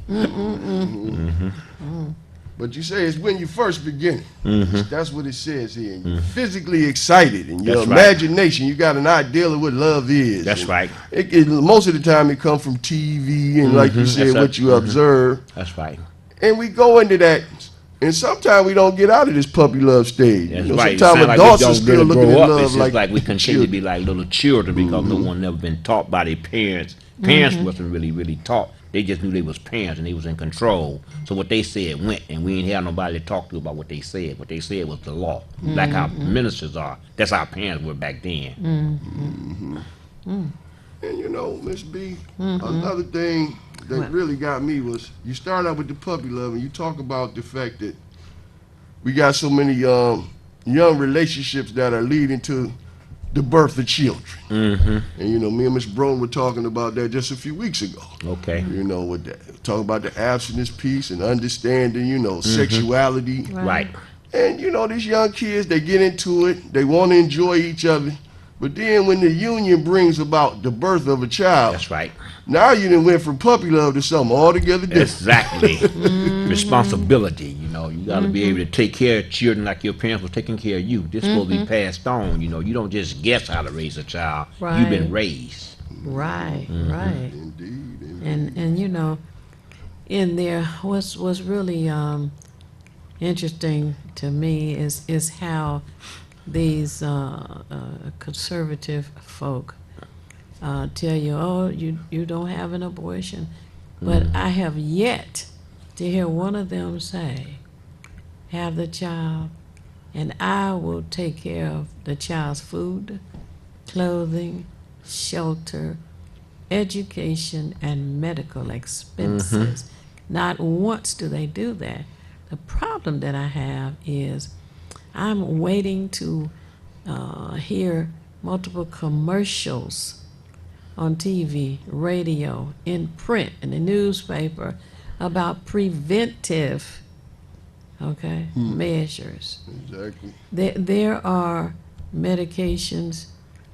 But you say it's when you first begin. That's what it says here. And you're physically excited, and your imagination, you got an idea of what love is. That's right. Most of the time it comes from TV and like you said, what you observe. That's right. And we go into that, and sometimes we don't get out of this puppy love stage. That's you know, right. Sometimes adults are still looking at love it's like we continue to be like little children because no one never been taught by their parents. Parents wasn't really taught. They just knew they was parents and they was in control. So what they said went, and we ain't had nobody to talk to about what they said. What they said was the law. Like how ministers are. That's how parents were back then. And you know, Miss B, another thing that really got me was you start out with the puppy love and you talk about the fact that we got so many young relationships that are leading to the birth of children. And you know, me and Miss Brown were talking about that just a few weeks ago. Okay. You know, with that, talking about the abstinence piece and understanding, you know, sexuality. Right. And you know, these young kids, they get into it, they want to enjoy each other, but then when the union brings about the birth of a child, that's right. Now you done went from puppy love to something altogether different. Exactly. Responsibility, you know, you got to be able to take care of children like your parents were taking care of you. This is supposed to be passed on, you know. You don't just guess how to raise a child. Right. You've been raised. Right, right. Indeed. And you know, in there, what's really interesting to me is how these conservative folk tell you, oh, you don't have an abortion. But I have yet to hear one of them say, have the child, and I will take care of the child's food, clothing, shelter, education, and medical expenses. Not once do they do that. The problem that I have is I'm waiting to hear multiple commercials on TV, radio, in print, in the newspaper about preventive, measures. Exactly. There are medications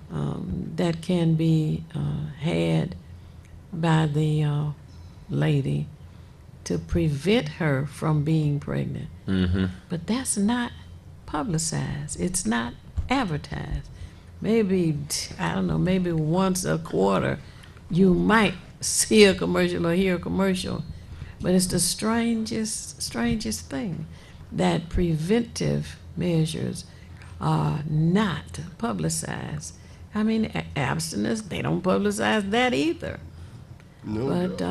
that can be had by the lady to prevent her from being pregnant. But that's not publicized. It's not advertised. Maybe, I don't know, maybe once a quarter you might see a commercial or hear a commercial. But it's the strangest thing that preventive measures are not publicized. I mean, abstinence, they don't publicize that either. No. But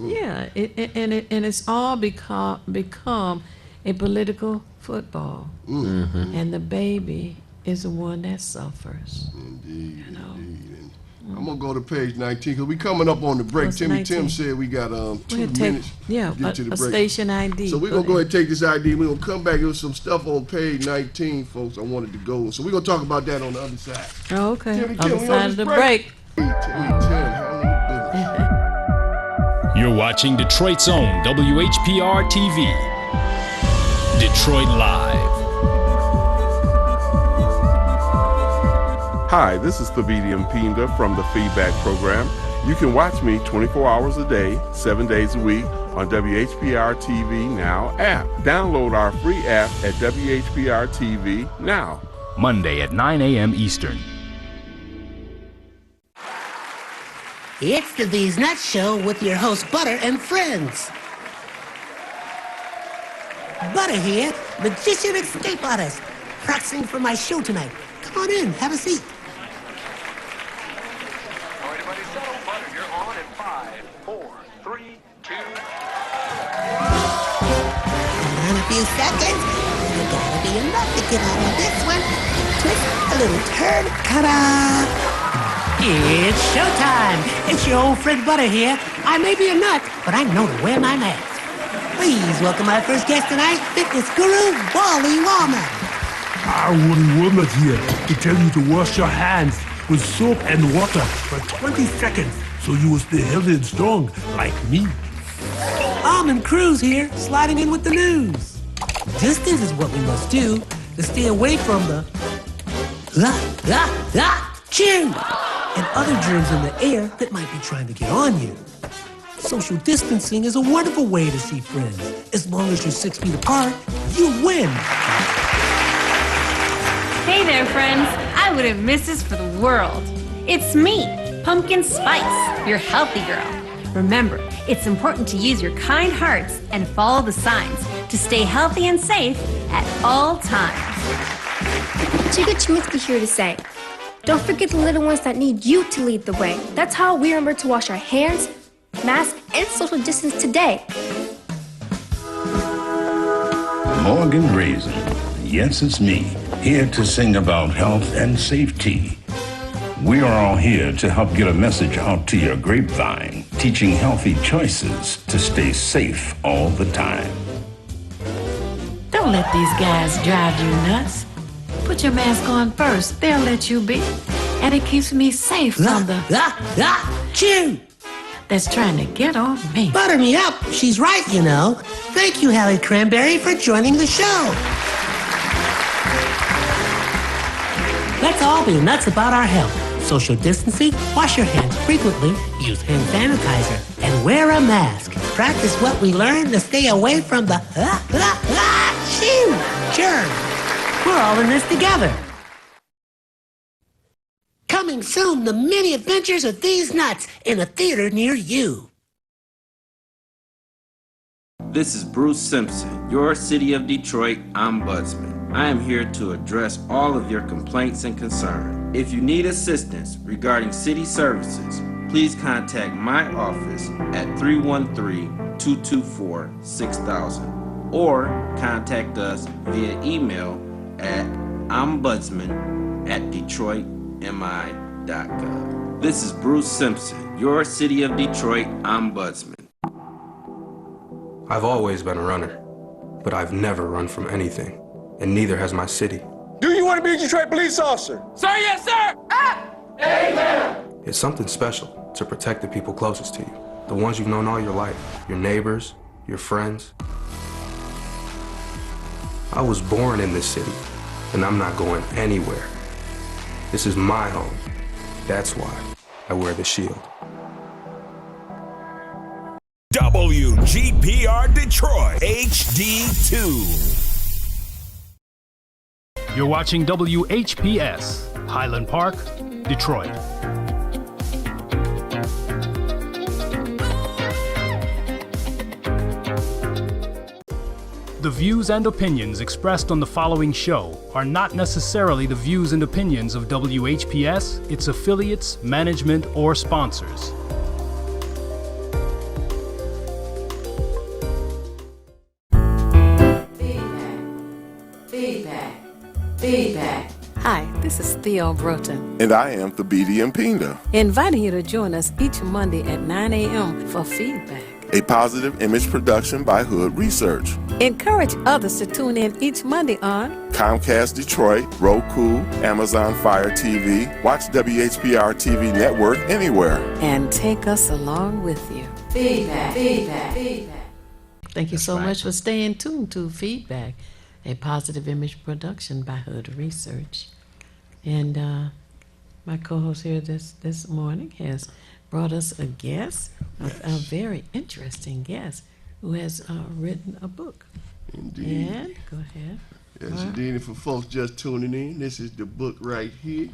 yeah, and it's all become a political football, and the baby is the one that suffers. Indeed, you know? Indeed. I'm gonna go to page 19 because we coming up on the break. Tim said we got 2 minutes. Yeah, to get to the break. Station ID. So we're gonna go ahead and take this ID. We're gonna come back. There was some stuff on page 19, folks. I wanted to go. So we're gonna talk about that on the other side. Oh, okay. Tim, Other side of the break. You're watching Detroit's own WHPR TV. Detroit Live. Hi, this is Thabiti Mpinda from the Feedback Program. You can watch me 24 hours a day, 7 days a week on WHPR TV Now app. Download our free app at WHPR TV Now. Monday at 9 a.m. Eastern. It's the These Nuts Show with your host, Butter and friends. Butter here, magician escape artist, practicing for my show tonight. Come on in, have a seat. Everybody settle. Butter, you're on in 5, 4, 3, 2. In a few seconds, you gotta be enough to get out of this one. Twist a little turn, ta-da! It's showtime. It's your old friend Butter here. I may be a nut, but I know to wear my mask. Please welcome our first guest tonight, fitness guru, Wally Wallman. Our wooden woman here to tell you to wash your hands with soap and water for 20 seconds so you will stay healthy and strong like me. Almond Cruz here, sliding in with the news. Distance is what we must do to stay away from the chew and other germs in the air that might be trying to get on you. Social distancing is a wonderful way to see friends. As long as you're 6 feet apart, you win. Hey there, friends. I wouldn't miss this for the world. It's me, Pumpkin Spice, your healthy girl. Remember, it's important to use your kind hearts and follow the signs to stay healthy and safe at all times. Chica Chiminsky here to say, don't forget the little ones that need you to lead the way. That's how we remember to wash our hands, mask, and social distance today. Morgan Raisin. Yes, it's me, here to sing about health and safety. We are all here to help get a message out to your grapevine, teaching healthy choices to stay safe all the time. Don't let these guys drive you nuts. Put your mask on first. They'll let you be. And it keeps me safe from the chew that's trying to get on me. Butter me up. She's right, you know. Thank you, Hallie Cranberry, for joining the show. Let's all be nuts about our health. Social distancing, wash your hands frequently, use hand sanitizer, and wear a mask. Practice what we learned to stay away from the germs. We're all in this together. Coming soon, the many adventures of these nuts in a theater near you. This is Bruce Simpson, your City of Detroit ombudsman. I am here to address all of your complaints and concerns. If you need assistance regarding city services, please contact my office at 313-224-6000 or contact us via email at ombudsman@detroitmi.gov. This is Bruce Simpson, your City of Detroit ombudsman. I've always been a runner, but I've never run from anything, and neither has my city. Do you want to be a Detroit police officer? Sir, yes, sir. Amen. It's something special to protect the people closest to you, the ones you've known all your life, your neighbors, your friends. I was born in this city, and I'm not going anywhere. This is my home. That's why I wear the shield. WGPR Detroit HD2. You're watching WHPS, Highland Park, Detroit. The views and opinions expressed on the following show are not necessarily the views and opinions of WHPS, its affiliates, management, or sponsors. Feedback. Hi, this is Theo Broughton, And I am Thabiti Mpinga, inviting you to join us each Monday at 9 a.m. for feedback. a positive image production by Hood Research. Encourage others to tune in each Monday on Comcast Detroit, Roku, Amazon Fire TV, watch WHPR TV Network anywhere. and take us along with you. Feedback. Thank you so much for staying tuned to Feedback, a positive image production by Hood Research. And my co-host here this morning has brought us a guest, a very interesting guest, who has written a book. Indeed. And go ahead. Yes, indeed. And for folks just tuning in, this is the book right here.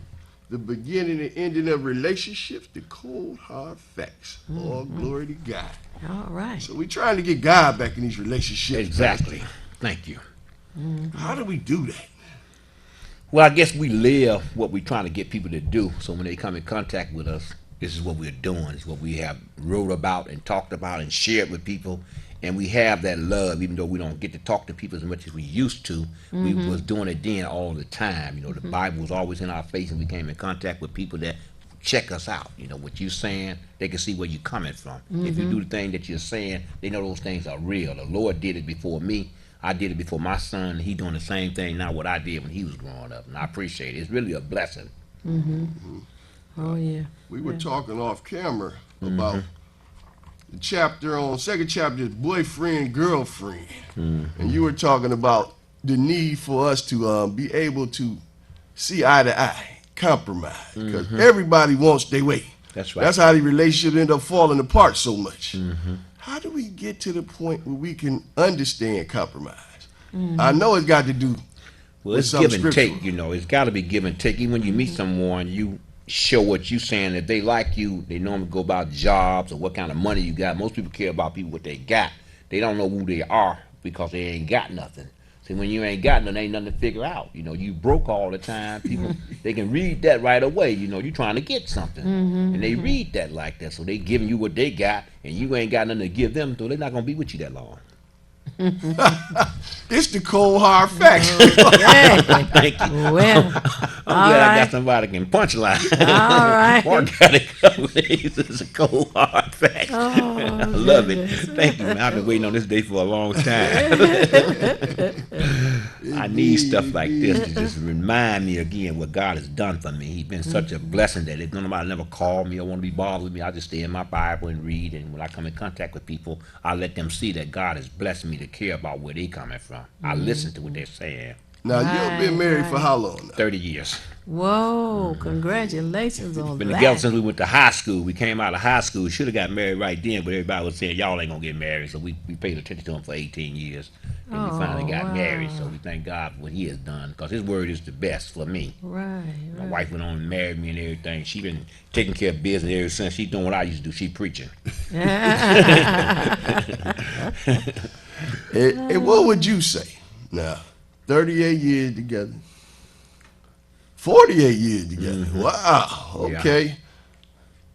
The beginning and ending of relationships, the cold, hard facts. All glory to God. All right. So we're trying to get God back in these relationships. Exactly. Thank you. How do we do that? Well, I guess we live what we're trying to get people to do. So when they come in contact with us, this is what we're doing. It's what we have wrote about and talked about and shared with people. And we have that love, even though we don't get to talk to people as much as we used to. We was doing it then all the time. You know, the Bible was always in our face, and we came in contact with people that check us out. You know, what you're saying, they can see where you're coming from. If you do the thing that you're saying, they know those things are real. The Lord did it before me. I did it before my son. He doing the same thing now what I did when he was growing up, and I appreciate it. It's really a blessing. Oh yeah. We were talking off camera about the chapter on second chapter is boyfriend girlfriend, and you were talking about the need for us to be able to see eye to eye, compromise, because everybody wants their way. That's right. That's how the relationship end up falling apart so much. How do we get to the point where we can understand compromise? I know it's got to do Well, with it's something give and scriptural. take, you know. It's got to be give and take. Even when you meet someone, you show what you saying. If they like you, they normally go about jobs or what kind of money you got. Most people care about people what they got. They don't know who they are because they ain't got nothing. See, when you ain't got nothing, ain't nothing to figure out. You know, you broke all the time. People, they can read that right away. You know, you trying to get something, and they read that like that. So they giving you what they got, and you ain't got nothing to give them, so they're not gonna be with you that long. It's the cold hard facts. Thank you. Well, I'm glad I got somebody that can punchline. All right. Mark got a couple of days. It's a cold hard fact. I love it. Thank you, man. I've been waiting on this day for a long time. I need stuff like this to just remind me again what God has done for me. He's been such a blessing that if nobody never called me or want to be bothered with me, I just stay in my Bible and read. And when I come in contact with people, I let them see that God has blessed me to care about where they coming from. I listen to what they're saying. Now, you've been married for how long now? 30 years. Whoa, congratulations on Been that. together since we went to high school. We came out of high school. Should have got married right then, but everybody was saying, y'all ain't going to get married. So we paid attention to him for 18 years. And we finally got married. So we thank God for what he has done because his word is the best for me. Right. My wife went on and married me and everything. She been taking care of business ever since. She doing what I used to do. She preaching. And what would you say now? 38 years together. 48 years together. Wow. Okay. Yeah.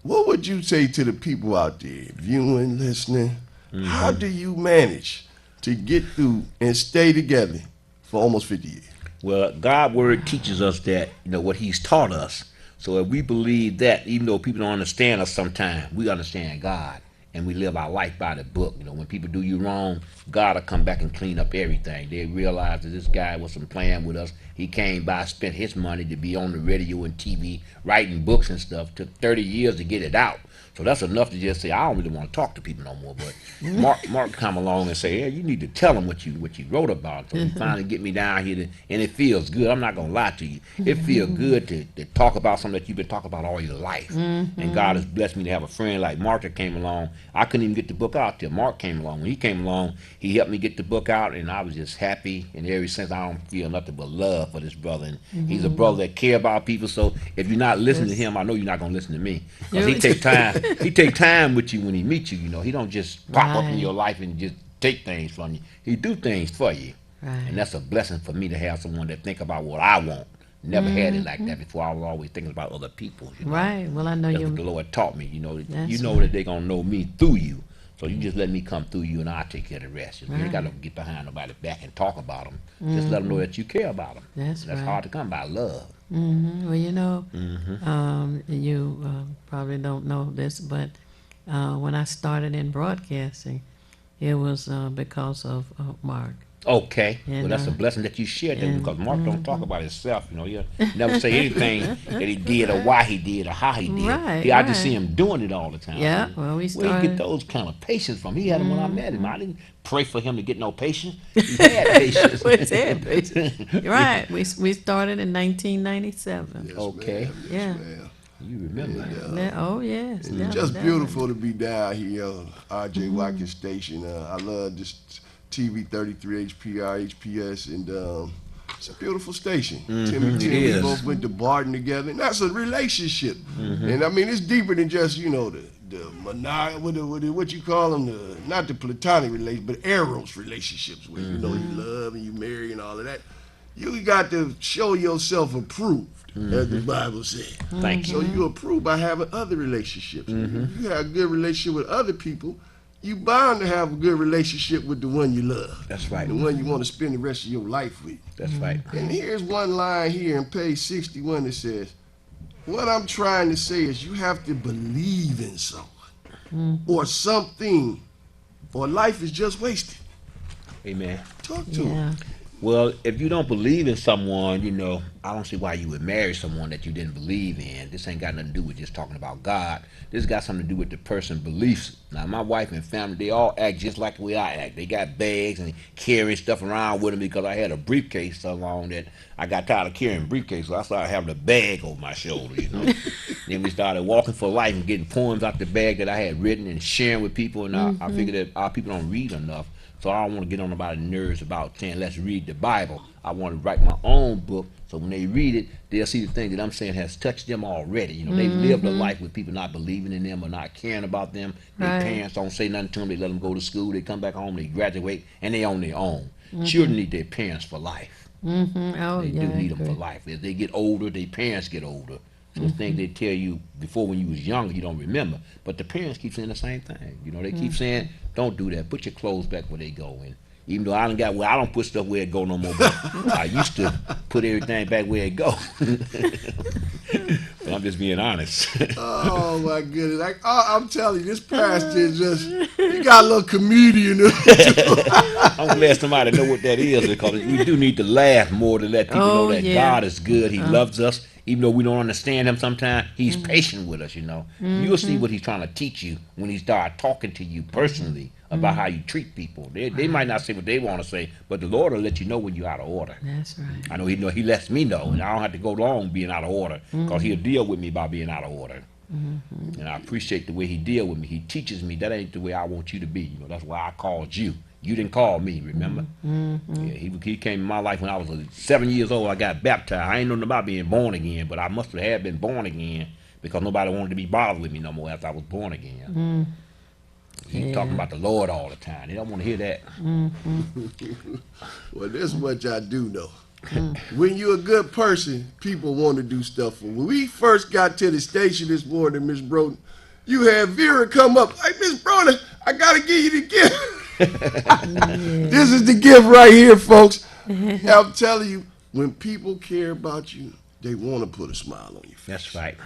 What would you say to the people out there, viewing, listening? How do you manage to get through and stay together for almost 50 years? Well, God's word teaches us that, you know, what he's taught us. So if we believe that, even though people don't understand us sometimes, we understand God. And we live our life by the book. You know, when people do you wrong, God will come back and clean up everything. They realize that this guy wasn't playing with us. He came by, spent his money to be on the radio and TV, writing books and stuff. Took 30 years to get it out. So that's enough to just say, I don't really want to talk to people no more. But Mark come along and say, yeah, you need to tell them what you wrote about. So he finally get me down here, and it feels good. I'm not going to lie to you. It feels good to talk about something that you've been talking about all your life. And God has blessed me to have a friend like Mark that came along. I couldn't even get the book out till Mark came along. When he came along, he helped me get the book out, and I was just happy. And ever since, I don't feel nothing but love for this brother. And he's a brother that care about people. So if you're not listening to him, I know you're not going to listen to me. Because he take time. He take time with you when he meets you. You know, he don't just pop up in your life and just take things from you. He do things for you. And that's a blessing for me to have someone that think about what I want. Never had it like that before. I was always thinking about other people. You know? Right. Well, I know that's you. what the Lord taught me. You know, that they're gonna know me through you. So you just let me come through you, and I'll take care of the rest. You ain't got to get behind nobody's back and talk about them. Just let them know that you care about them. That's hard to come by. Love. Well, you know, you probably don't know this, but when I started in broadcasting, it was because of Mark. Okay, well that's a blessing that you shared that because Mark don't talk about himself. You know, he'll never say anything that he did or why he did or how he did. Right, I just see him doing it all the time. Yeah, well, we started. Where he get those kind of patience from? He had them when I met him. I didn't pray for him to get no patience. He had patience. We had patience. Right. We started in 1997. Yes, okay. Ma'am. Yes, ma'am. You remember? Oh yes. It's just beautiful to be down here on RJ Watkins Station. I love this TV 33 HPR HPS, and it's a beautiful station. Tim and Tim, we both went to Barton together, and that's a relationship. And I mean, it's deeper than just the what you call them, not the platonic relationship, but eros relationships where you know you love and you marry and all of that. You got to show yourself approved, as the Bible said. Thank you. So you approved by having other relationships. If you have a good relationship with other people, you bound to have a good relationship with the one you love. That's right. The one you want to spend the rest of your life with. That's right. And here's one line here on page 61 that says, what I'm trying to say is you have to believe in someone or something, or life is just wasted. Amen. Talk to him. Well, if you don't believe in someone, you know, I don't see why you would marry someone that you didn't believe in. This ain't got nothing to do with just talking about God. This got something to do with the person's beliefs. Now, my wife and family, they all act just like the way I act. They got bags and carrying stuff around with them because I had a briefcase so long that I got tired of carrying briefcase, so I started having a bag over my shoulder, you know. Then we started walking for life and getting poems out the bag that I had written and sharing with people, and I figured that our people don't read enough. So I don't want to get on anybody's nerves about saying, let's read the Bible. I want to write my own book, so when they read it, they'll see the thing that I'm saying has touched them already. You know, they've lived a life with people not believing in them or not caring about them. Their parents don't say nothing to them. They let them go to school. They come back home, they graduate, and they on their own. Children need their parents for life. Oh, They do need them for life. As they get older, their parents get older. So the things they tell you before when you was younger, you don't remember. But the parents keep saying the same thing. You know, they keep saying, don't do that. Put your clothes back where they go. And even though I don't put stuff where it go no more, but I used to put everything back where it go. But I'm just being honest. Oh my goodness! I'm telling you, this pastor is just—he got a little comedian. I'm glad somebody know what that is, because we do need to laugh more to let people know that God is good. He loves us, even though we don't understand Him sometimes. He's patient with us. You know, you'll see what He's trying to teach you when He starts talking to you personally about how you treat people. They might not say what they want to say, but the Lord will let you know when you're out of order. That's right. I know He lets me know, and I don't have to go long being out of order, because He'll deal with me about being out of order. And I appreciate the way He deal with me. He teaches me that ain't the way I want you to be. You know, that's why I called you. You didn't call me, remember? Yeah, he came in my life when I was 7 years old. I got baptized. I ain't know about being born again, but I must have been born again because nobody wanted to be bothered with me no more after I was born again. He's talking about the Lord all the time. They don't want to hear that. Well, this is what y'all do know. When you're a good person, people want to do stuff for you. When we first got to the station this morning, Miss Broden, you had Vera come up like, Miss Broden, I got to give you the gift. This is the gift right here, folks. I'm telling you, when people care about you, they want to put a smile on your face. That's right.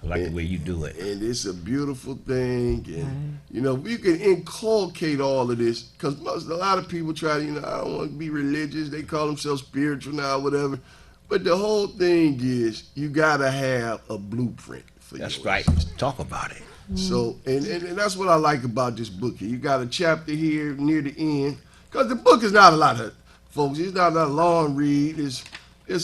I like the way you do it. And it's a beautiful thing. And, you know, we can inculcate all of this, because a lot of people try to, I don't want to be religious. They call themselves spiritual now, whatever. But the whole thing is, you got to have a blueprint for you. That's right. Talk about it. So, and that's what I like about this book here. You got a chapter here near the end, because the book is not a lot of, folks, it's not a long read. It's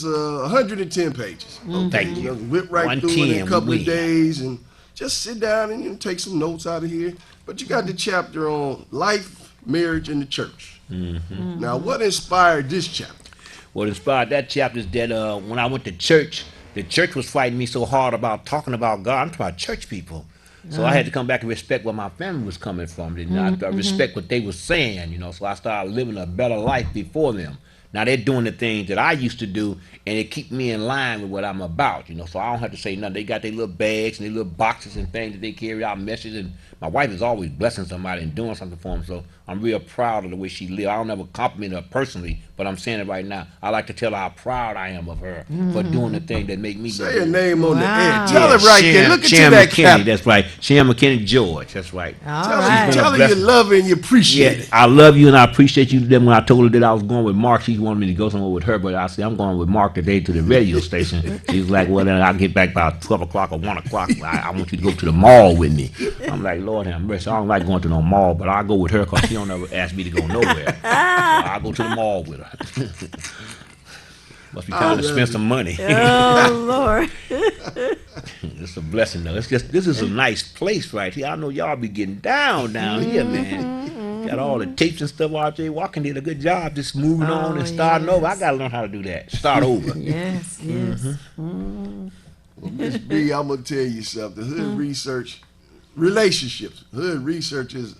110 pages. Thank you. Whip right through it in a couple of days and just sit down and take some notes out of here. But you got the chapter on life, marriage, and the church. Now, what inspired this chapter? What inspired that chapter is that when I went to church, the church was fighting me so hard about talking about God. I'm talking about church people. So I had to come back and respect where my family was coming from. I respect what they were saying, So I started living a better life before them. Now they're doing the things that I used to do, and it keep me in line with what I'm about, So I don't have to say nothing. They got their little bags and their little boxes and things that they carry out, messages. And my wife is always blessing somebody and doing something for them. So I'm real proud of the way she lives. I don't ever compliment her personally, but I'm saying it right now. I like to tell her how proud I am of her for doing the thing that make me say her name on the air. Tell her right there. Look at that McKinney. That's right. Sharon McKinney George. That's right. Tell her you love her and you appreciate it. I love you and I appreciate you. Then when I told her that I was going with Mark, she wanted me to go somewhere with her, but I said I'm going with Mark today to the radio station. She's like, well, then I'll get back about 12 o'clock or 1 o'clock. I want you to go to the mall with me. I'm like, Lord have mercy. I don't like going to no mall, but I'll go with her because she don't ever ask me to go nowhere. So I'll go to the mall with her. Must be trying to spend some money. Oh, Lord. It's a blessing, though. This is a nice place right here. I know y'all be getting down here, man. Got all the tapes and stuff. RJ Walking did a good job just moving on and starting over. I got to learn how to do that. Start over. Yes. Well, Miss B, I'm going to tell you something. Hood Research, relationships. Hood Research is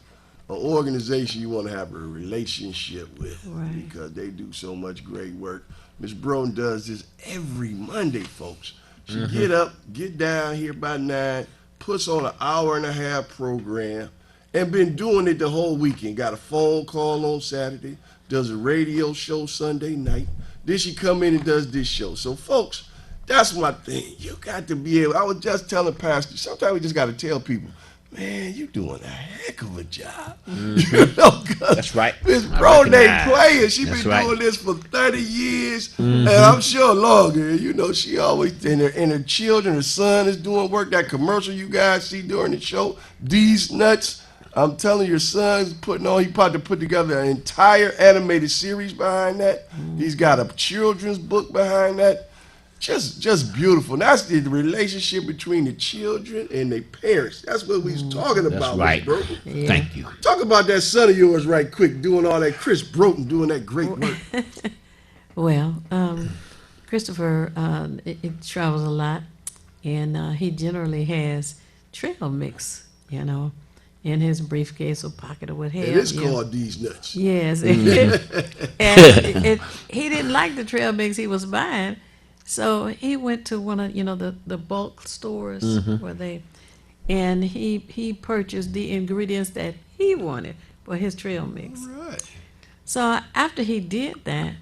an organization you want to have a relationship with because they do so much great work. Miss Broden does this every Monday, folks. She get up, get down here by 9, puts on an hour-and-a-half program, and been doing it the whole weekend. Got a phone call on Saturday, does a radio show Sunday night. Then she come in and does this show. So, folks, that's my thing. You got to be able, I was just telling Pastor, sometimes we just got to tell people, man, you doing a heck of a job. Mm-hmm. That's right. Miss I Broden ain't recognize. playing. She That's been right. doing this for 30 years, Mhm. and I'm sure longer. You know, she always, and her children, her son is doing work. That commercial you guys see during the show, These Nuts, I'm telling your son's putting on, he about to put together an entire animated series behind that. He's got a children's book behind that. Just beautiful. That's the relationship between the children and their parents. That's what we was talking That's about. right. Miss Broden. Yeah. Thank you. Talk about that son of yours right quick, doing all that, Chris Broden doing that great work. Well, Christopher, it travels a lot, and he generally has trail mix, in his briefcase or pocket or what have you. And it's called These Nuts. Yes. Mhm. And he didn't like the trail mix he was buying, so he went to one of, the bulk stores Mhm. where and he purchased the ingredients that he wanted for his trail mix. Right. So after he did that,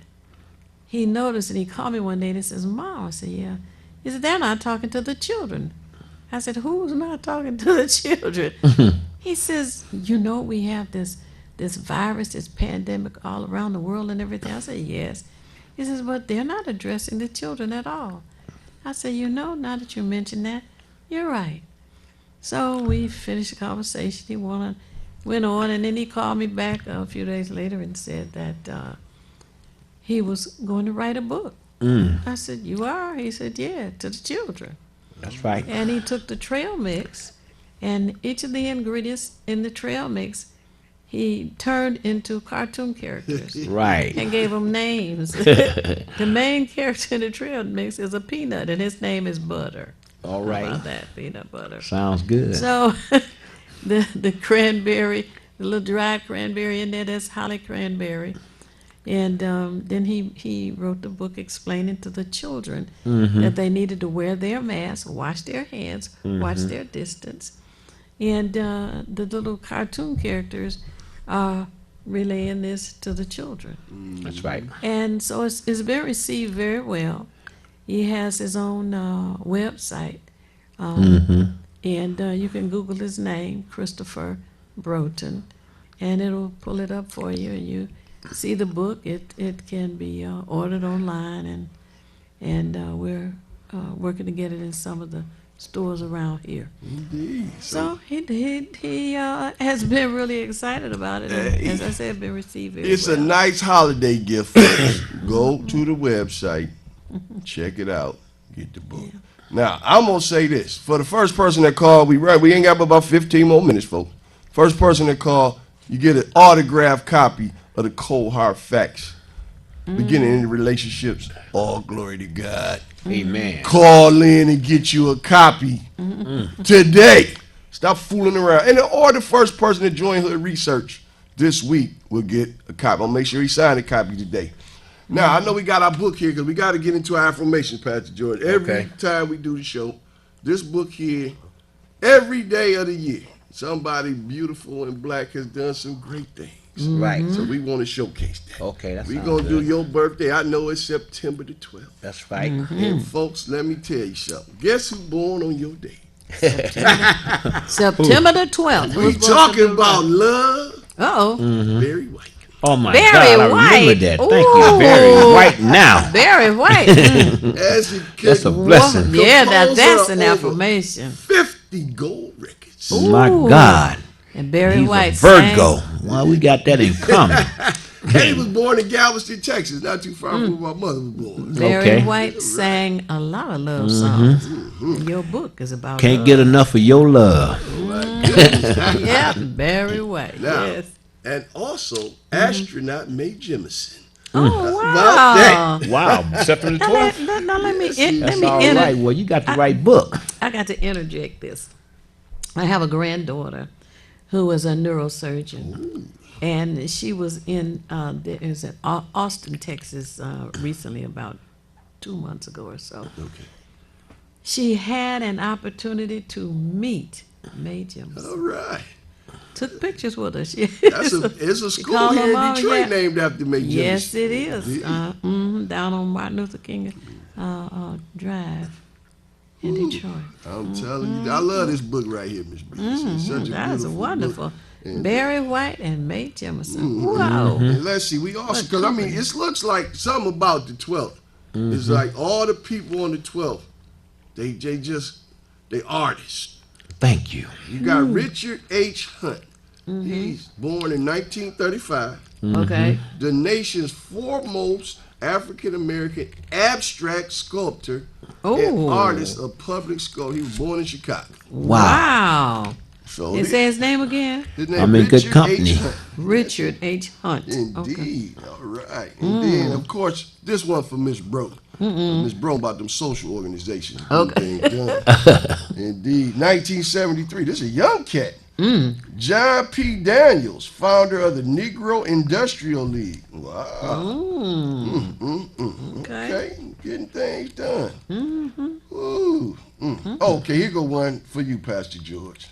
he noticed, and he called me one day and he says, Mom, I said, yeah. He said, they're not talking to the children. I said, who's not talking to the children? He says, we have this virus, this pandemic all around the world and everything. I said, yes. He says, but they're not addressing the children at all. I said, now that you mention that, you're right. So we finished the conversation. He went on, and then he called me back a few days later and said that he was going to write a book. I said, you are? He said, yeah, to the children. That's right. And he took the trail mix, and each of the ingredients in the trail mix, he turned into cartoon characters. Right. And gave them names. The main character in the trail mix is a peanut, and his name is Butter. All How right. about that, peanut butter? Sounds good. So the cranberry, the little dried cranberry in there, that's holly cranberry. And then he wrote the book explaining to the children Mhm. that they needed to wear their masks, wash their hands, watch Mhm. their distance. And the little cartoon characters are relaying this to the children. That's right. And so it's been received very well. He has his own website. And you can Google his name, Christopher Broden, and it'll pull it up for you. And you see the book. It can be ordered online, and we're working to get it in some of the stores around here. Indeed. So he has been really excited about it. And as I said, been received very It's well. a nice holiday gift. Folks. Go to the website, check it out, get the book. Now, I'm going to say this. For the first person that called, we ain't got but about 15 more minutes, folks. First person that called, you get an autographed copy of the Cold Hard Facts. Beginning in relationships, all glory to God. Amen. Call in and get you a copy today. Stop fooling around. And or the first person to join Hood Research this week will get a copy. I'll make sure he signed a copy today. Now, I know we got our book here because we got to get into our affirmations, Pastor George. Every time we do the show, this book here, every day of the year, somebody beautiful and black has done some great things. Right. So we want to showcase that. Okay, that's We're going to do your birthday. I know it's September the 12th. That's right. And folks, let me tell you something. Guess who's born on your day? September the 12th. We Who's born talking September about 12th? love. Uh-oh. Barry White. Oh my Barry God! I White. remember that. Thank you, Barry White. Now, Barry White. As it that's a blessing. Yeah, that's Composer an over affirmation. 50 gold records. My Ooh. God. And Barry He's White a Virgo. sang. Well, we got that in common. And he was born in Galveston, Texas, not too far from where my mother was born. Barry Okay. White sang a lot of love songs. Your book is about Can't love. get enough of your love. Yeah, Barry White. Now, Yes. and also astronaut Mae Jemison. Oh, About that. Wow, September the 12th. Now let me That's all right. Well, you got the right book. I got to interject this. I have a granddaughter who is a neurosurgeon, and she was in Austin, Texas, recently, about 2 months ago or so. Okay. She had an opportunity to meet Mae Jemison. All right. Took pictures with her. It's a school here in Detroit named after Mae Jemison. Yes, it is. Down on Martin Luther King Drive. in Detroit. I'm telling you, I love this book right here, Miss Bree. It's such a That's beautiful wonderful. book. And, Barry White and Mae Jemison. Wow. And let's see, we also, because I mean, it looks like something about the 12th. It's like all the people on the 12th, they artists. Thank you. You got Richard H. Hunt. He's born in 1935. Okay. The nation's foremost African-American abstract sculptor and artist of public sculpture. He was born in Chicago. Wow. So say his name again? His name I'm in good company. H. Hunt. Richard H. Hunt. Indeed. Okay. All right. And then, of course, this one for Miss Broden. Miss Broden about them social organizations. Okay. Indeed. 1973. This is a young cat. John P. Daniels, founder of the Negro Industrial League. Wow. Okay. Getting things done. Ooh. Okay, here go one for you, Pastor George.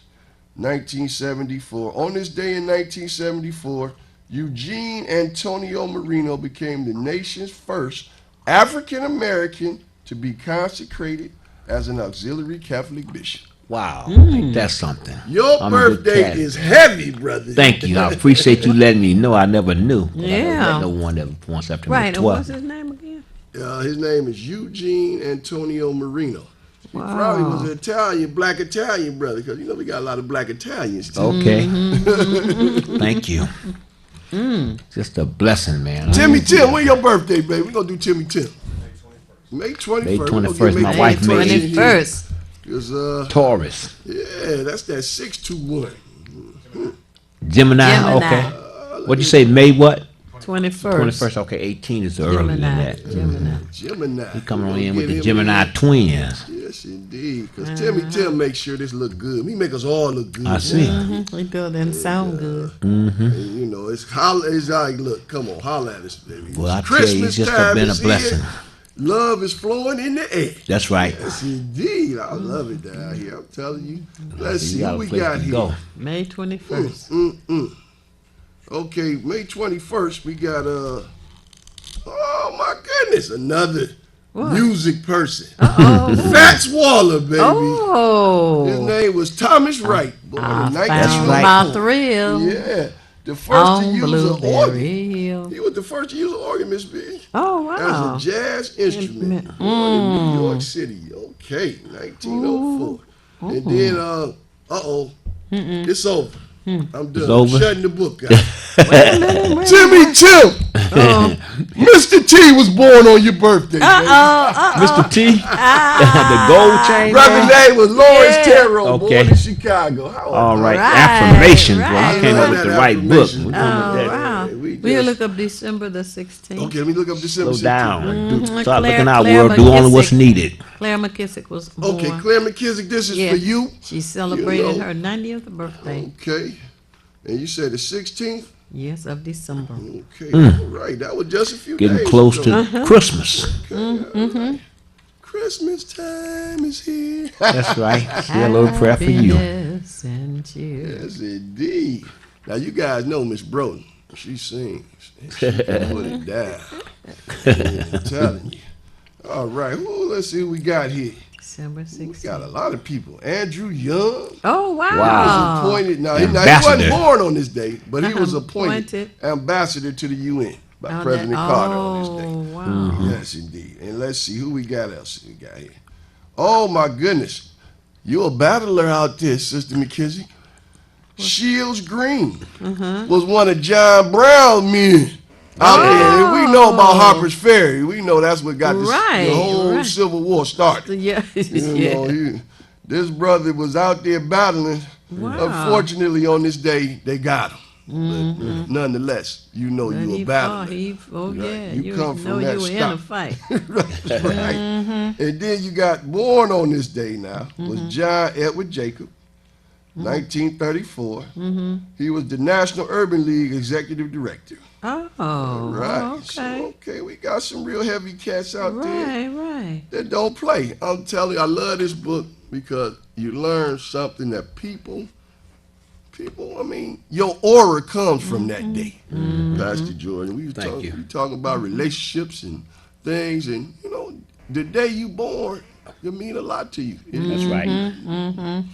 1974. On this day in 1974, Eugene Antonio Marino became the nation's first African American to be consecrated as an auxiliary Catholic bishop. Wow, that's something. Your birthday is heavy, brother. Thank you. I appreciate you letting me know. I never knew. Yeah. I know one that was born September 12th. Right, and what's his name again? His name is Eugene Antonio Marino. He probably was an Italian, black Italian brother, because you know we got a lot of black Italians too. Okay. Thank you. Just a blessing, man. Timmy Tim, when your birthday, baby? We're going to do Timmy Tim. May 21st. May 21st. My wife made it. 21st. Taurus. Yeah, that's that 621. Gemini. Okay. What'd you say? May what? 21st. 21st. Okay, 18 is earlier than that. Gemini. He coming on in with the Gemini twins. Yes, indeed. Because Timmy Tim makes sure this look good. He make us all look good. I see. We build and sound good. And, you know, it's like, look, come on, holla at us, baby. Well, I tell you, it's just been a blessing. Love is flowing in the air. That's right. Yes, indeed. I love it down here. I'm telling you. Let's see what we got here. May 21st. Okay, May 21st, we got, oh my goodness, another music person. Fats Waller, baby. Oh. His name was Thomas Wright. Born in 1904. Yeah. The first to use an organ. Hill. He was the first to use an organ, Miss B. Oh, wow. As a jazz instrument. Born in New York City. Okay, 1904. And then, it's over. I'm done. It's over. I'm shutting the book out. Timmy Tim. Mr. T was born on your birthday. Mr. T. The gold chain. Brother name was Lawrence Terrell, born in Chicago. All right. Affirmations. Well, I came up with the right book. Wow. We'll look up December the 16th. Okay, let me look up December 16th. Slow down. Start looking out, world. Do only what's needed. Claire McKissick was born. Okay, Claire McKissick, this is for you. She celebrated her 90th birthday. Okay. And you said the 16th? Yes, of December. Okay, all right. That was just a few days Getting close ago. to Christmas. Okay, Christmas time is here. That's right. Say a little prayer for you. Yes, indeed. Now, you guys know Miss Broden. She sings. She can put it down. I'm telling you. All right. Let's see who we got here. December 16th. We got a lot of people. Andrew Young. Oh, wow. He was appointed. Now, he wasn't born on this day, but he was appointed ambassador to the UN by President Carter on this day. Wow. Yes, indeed. And let's see who we got else we got here. Oh, my goodness. You're a battler out there, Sister McKissick. Shields Green was one of John Brown's men out there. And we know about Harper's Ferry. We know that's what got the whole Civil War started. This brother was out there battling. Unfortunately, on this day, they got him. But nonetheless, you know you're a battler. You come from that you were in a fight. Right. And then you got born on this day now was John Edward Jacob. 1934. He was the National Urban League Executive Director. Oh, right. Okay. So, okay, we got some real heavy cats out there Right. that don't play. I'm telling you, I love this book because you learn something that people, I mean, your aura comes from that day, Pastor Jordan. We talking about relationships and things, and you know, the day you born, It mean a lot to you. That's right.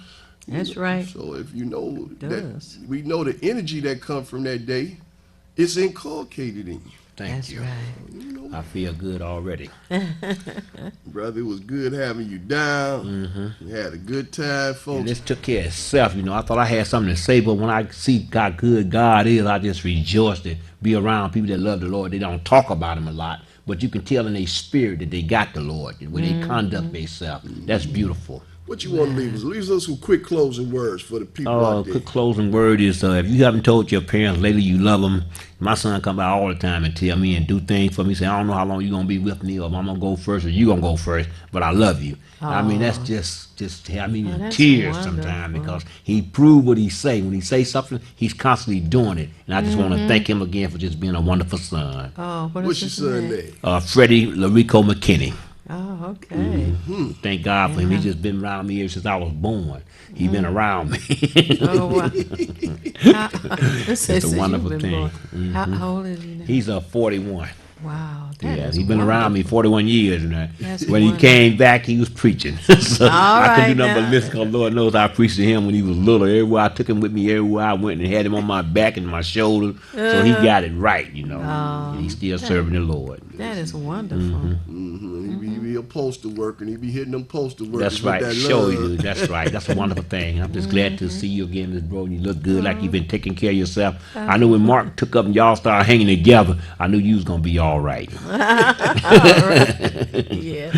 That's right. So if you know does. that, we know the energy that comes from that day, it's inculcated in you. Thank you. I feel good already. Brother, it was good having you down. We had a good time, folks. And this took care of itself, you know. I thought I had something to say, but when I see how good God is, I just rejoice to be around people that love the Lord. They don't talk about him a lot, but you can tell in their spirit that they got the Lord, when they conduct themselves. That's beautiful. What you want to leave us? Leave us some quick closing words for the people out there. Quick closing word is, if you haven't told your parents lately you love them, my son come by all the time and tell me and do things for me. Say, I don't know how long you're going to be with me, or if I'm going to go first or you going to go first, but I love you. I mean, that's just I mean, in tears sometimes, because he proved what he say. When he say something, he's constantly doing it. And I just want to thank him again for just being a wonderful son. What's your son name? Freddie Larico McKinney. Oh, okay. Thank God for him. He's just been around me ever since I was born. He's been around me. Wow. It's a wonderful thing. How old is he now? He's 41. Wow. He's been around me 41 years. And That's when he came back, he was preaching. So I couldn't do nothing but listen, because Lord knows I preached to him when he was little. Everywhere I took him with me, everywhere I went, and had him on my back and my shoulders. So he got it right, you know. And he's still serving the Lord. That is wonderful. He be a postal worker, and he be hitting them postal workers. That's right. With that Show love. you. That's right. That's a wonderful thing. I'm just glad to see you again, Miss Bro. You look good, like you've been taking care of yourself. I knew when Mark took up and y'all started hanging together, I knew you was gonna be all right. Yes.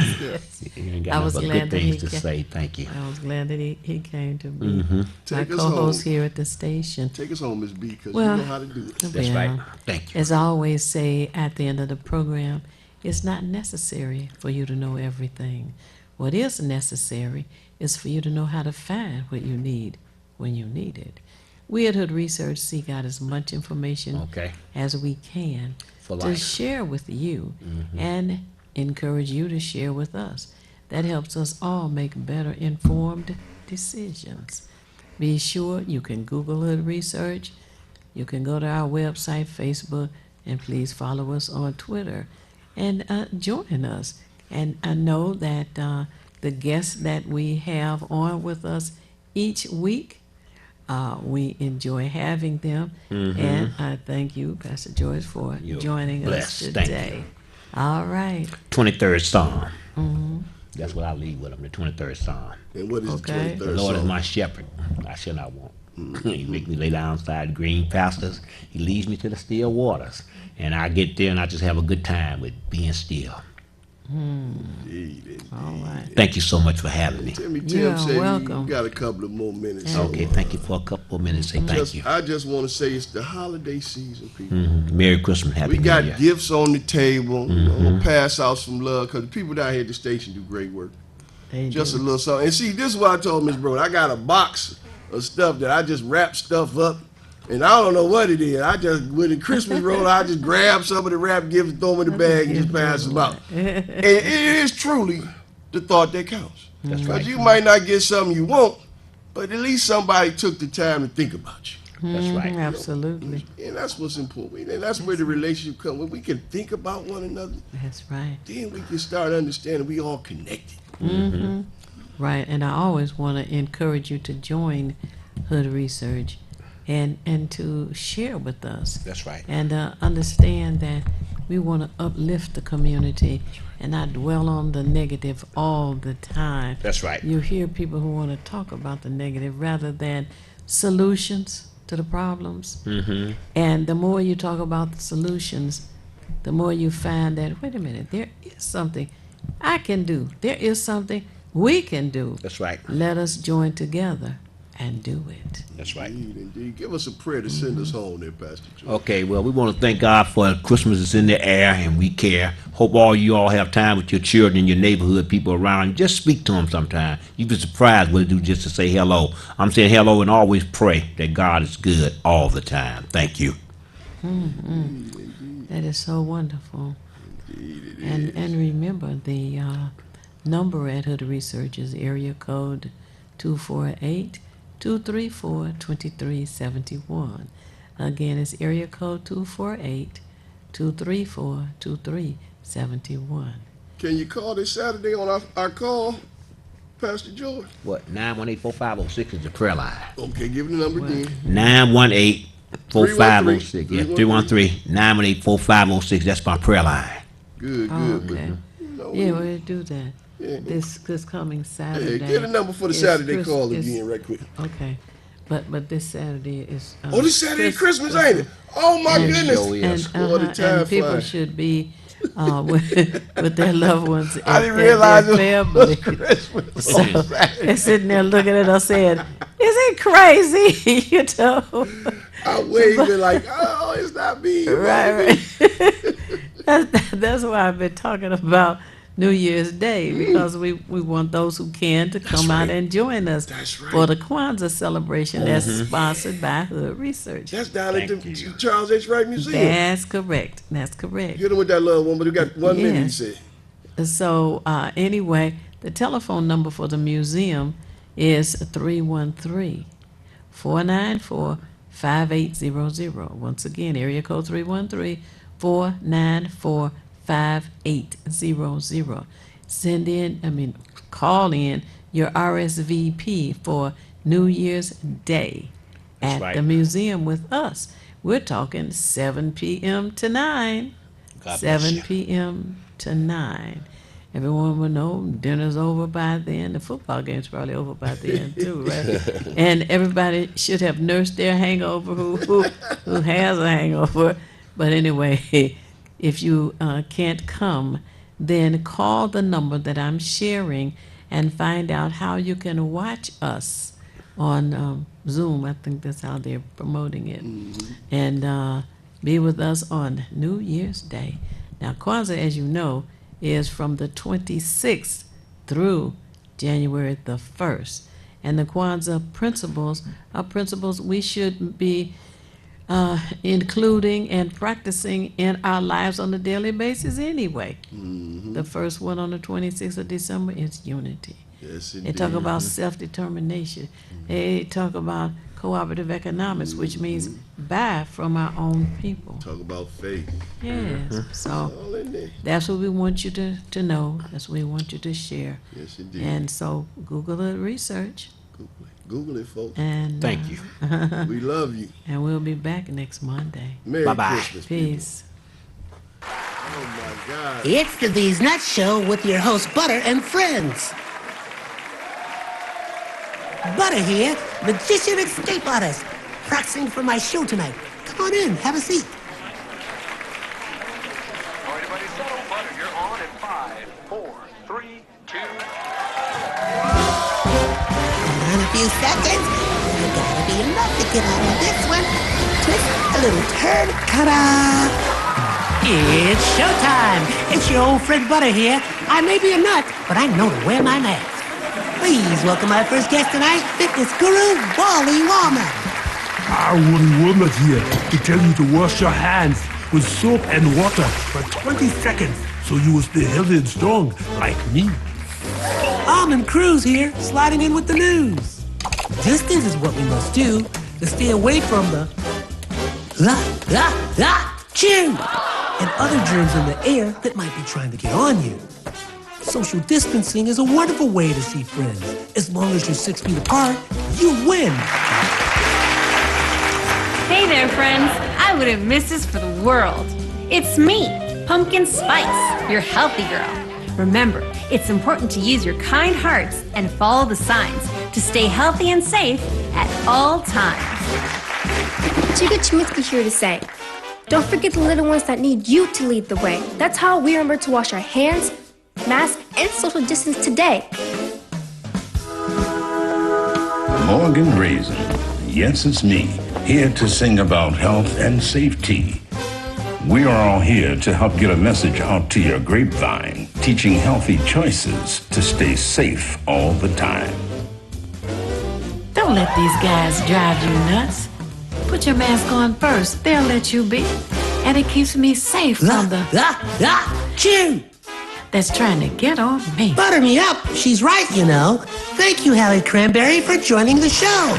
I was glad that he to say. Thank you. I was glad that he came to be my Take us co-host home. here at the station. Take us home, Miss B, because Well, you know how to do it. That's right. Thank you. As I always say at the end of the program, it's not necessary for you to know everything. What is necessary is for you to know how to find what you need when you need it. We at Hood Research seek out as much information as we can to share with you and encourage you to share with us. That helps us all make better informed decisions. Be sure you can Google Hood Research. You can go to our website, Facebook, and please follow us on Twitter and join us. And I know that the guests that we have on with us each week, we enjoy having them. And I thank you, Pastor George, for joining us today. All right. 23rd Psalm. That's what I leave with him, the 23rd Psalm. And what is the 23rd The Lord is Psalm? my shepherd. I shall not want. He make me lay down beside green pastures. He leads me to the still waters. And I get there and I just have a good time with being still. Indeed. All right. Thank you so much for having me. Tim said you got a couple of more minutes. Okay, thank you for a couple of minutes. Say thank you. I just want to say it's the holiday season, people. Merry Christmas, Happy We New got Year. gifts on the table. I'm going to pass out some love because the people down here at the station do great work. Just a little something. And see, this is what I told Miss Broad. I got a box of stuff that I just wrap stuff up. And I don't know what it is. I just, with the Christmas roll, I just grab some of the wrap gifts, throw them in the bag, and just pass them out. And it is truly the thought that counts. That's Because right. you might not get something you want, but at least somebody took the time to think about you. That's right. Absolutely. And that's what's important. And that's where the relationship comes. When we can think about one another, That's right. then we can start understanding we all connected. Right. And I always want to encourage you to join Hood Research and to share with us. That's right. And understand that we want to uplift the community and not dwell on the negative all the time. That's right. You hear people who want to talk about the negative rather than solutions to the problems. And the more you talk about the solutions, the more you find that, wait a minute, there is something I can do. There is something we can do. That's right. Let us join together and do it. That's right. Indeed. Give us a prayer to send us home there, Pastor George. Okay, well, we want to thank God for Christmas is in the air, and we care. Hope all you all have time with your children, your neighborhood, people around. Just speak to them sometime. You'd be surprised what it do just to say hello. I'm saying hello and always pray that God is good all the time. Thank you. That is so wonderful. And remember, the number at Hood Research is area code 248-234-2371. Again, it's area code 248-234-2371. Can you call this Saturday on our call? Pastor George? What? 918-4506 is the prayer line. Okay, give it the number again. 918-4506. Yeah, 313-918-4506. That's my prayer line. Good. Okay. Yeah, we'll do that. Yeah. This coming Saturday. Hey, get a number for the Saturday call again, right quick. Okay. But this Saturday is. This Saturday Christmas, ain't it? Oh my goodness! And people should be with their loved ones. I didn't realize it was Christmas. So they're sitting there looking at us saying, "Is it crazy?" You know. I waving like, "Oh, it's not me." Right. That's why I've been talking about New Year's Day, because we want those who can to come out and join us for the Kwanzaa celebration that's sponsored by Hood Research. That's down at the Charles H. Wright Museum. That's correct. Hit him with that little one, but we got 1 minute, he said. So anyway, the telephone number for the museum is 313-494-5800. Once again, area code 313-494-5800. Call in your RSVP for New Year's Day at the museum with us. We're talking 7 p.m. to 9. 7 p.m. to 9. Everyone will know dinner's over by then. The football game's probably over by then too, right? And everybody should have nursed their hangover who has a hangover. But anyway, if you can't come, then call the number that I'm sharing and find out how you can watch us on Zoom. I think that's how they're promoting it. And be with us on New Year's Day. Now, Kwanzaa, as you know, is from the 26th through January the 1st. And the Kwanzaa principles are principles we should be including and practicing in our lives on a daily basis anyway. The first one on the 26th of December is unity. Yes, they talk about self-determination. They talk about cooperative economics, which means buy from our own people. Talk about faith. Yes. So that's what we want you to know. That's what we want you to share. Yes, indeed. And so Google it, research. Google it, folks. And thank you. We love you. And we'll be back next Monday. Merry Christmas, peace. Oh my God. It's the These Nuts Show with your host Butter and friends. Butter here, magician escape artist, practicing for my show tonight. Come on in, have a seat. Everybody settle. Butter, you're on in 5, 4, 3, 2. In a few seconds, you gotta be enough to get out of this one. Twist a little turn, ta-da! It's showtime. It's your old friend Butter here. I may be a nut, but I know to wear my mask. Please welcome our first guest tonight, fitness guru, Wally Wallman. Our Woody Woodman here to tell you to wash your hands with soap and water for 20 seconds so you will stay healthy and strong like me. Almond Cruz here, sliding in with the news. Distance is what we must do to stay away from the chew and other germs in the air that might be trying to get on you. Social distancing is a wonderful way to see friends. As long as you're 6 feet apart, you win. Hey there, friends. I wouldn't miss this for the world. It's me, Pumpkin Spice, your healthy girl. Remember, it's important to use your kind hearts and follow the signs to stay healthy and safe at all times. Chica Chiminsky here to say, don't forget the little ones that need you to lead the way. That's how we remember to wash our hands, mask, and social distance today. Morgan Raisin. Yes, it's me, here to sing about health and safety. We are all here to help get a message out to your grapevine, teaching healthy choices to stay safe all the time. Don't let these guys drive you nuts. Put your mask on first. They'll let you be. And it keeps me safe from the chew that's trying to get on me. Butter me up. She's right, you know. Thank you, Hallie Cranberry, for joining the show.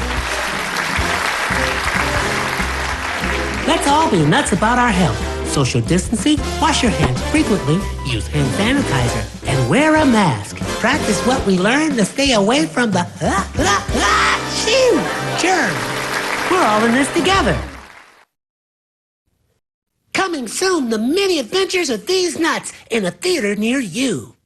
Let's all be nuts about our health. Social distancing, wash your hands frequently, use hand sanitizer, and and wear a mask. Practice what we learned to stay away from the germs. We're all in this together. Coming soon, the many adventures of these nuts in a theater near you.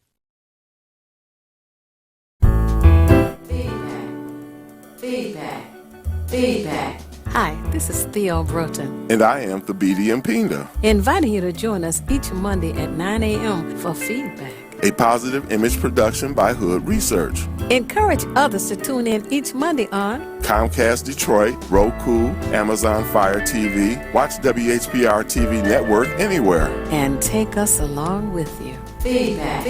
Feedback. Hi, this is Theo Broughton, And I am Thabiti Mpinga, inviting you to join us each Monday at 9 a.m. for Feedback. a positive image production by Hood Research. Encourage others to tune in each Monday on Comcast Detroit, Roku, Amazon Fire TV, watch WHPR TV Network anywhere. and take us along with you. Feedback.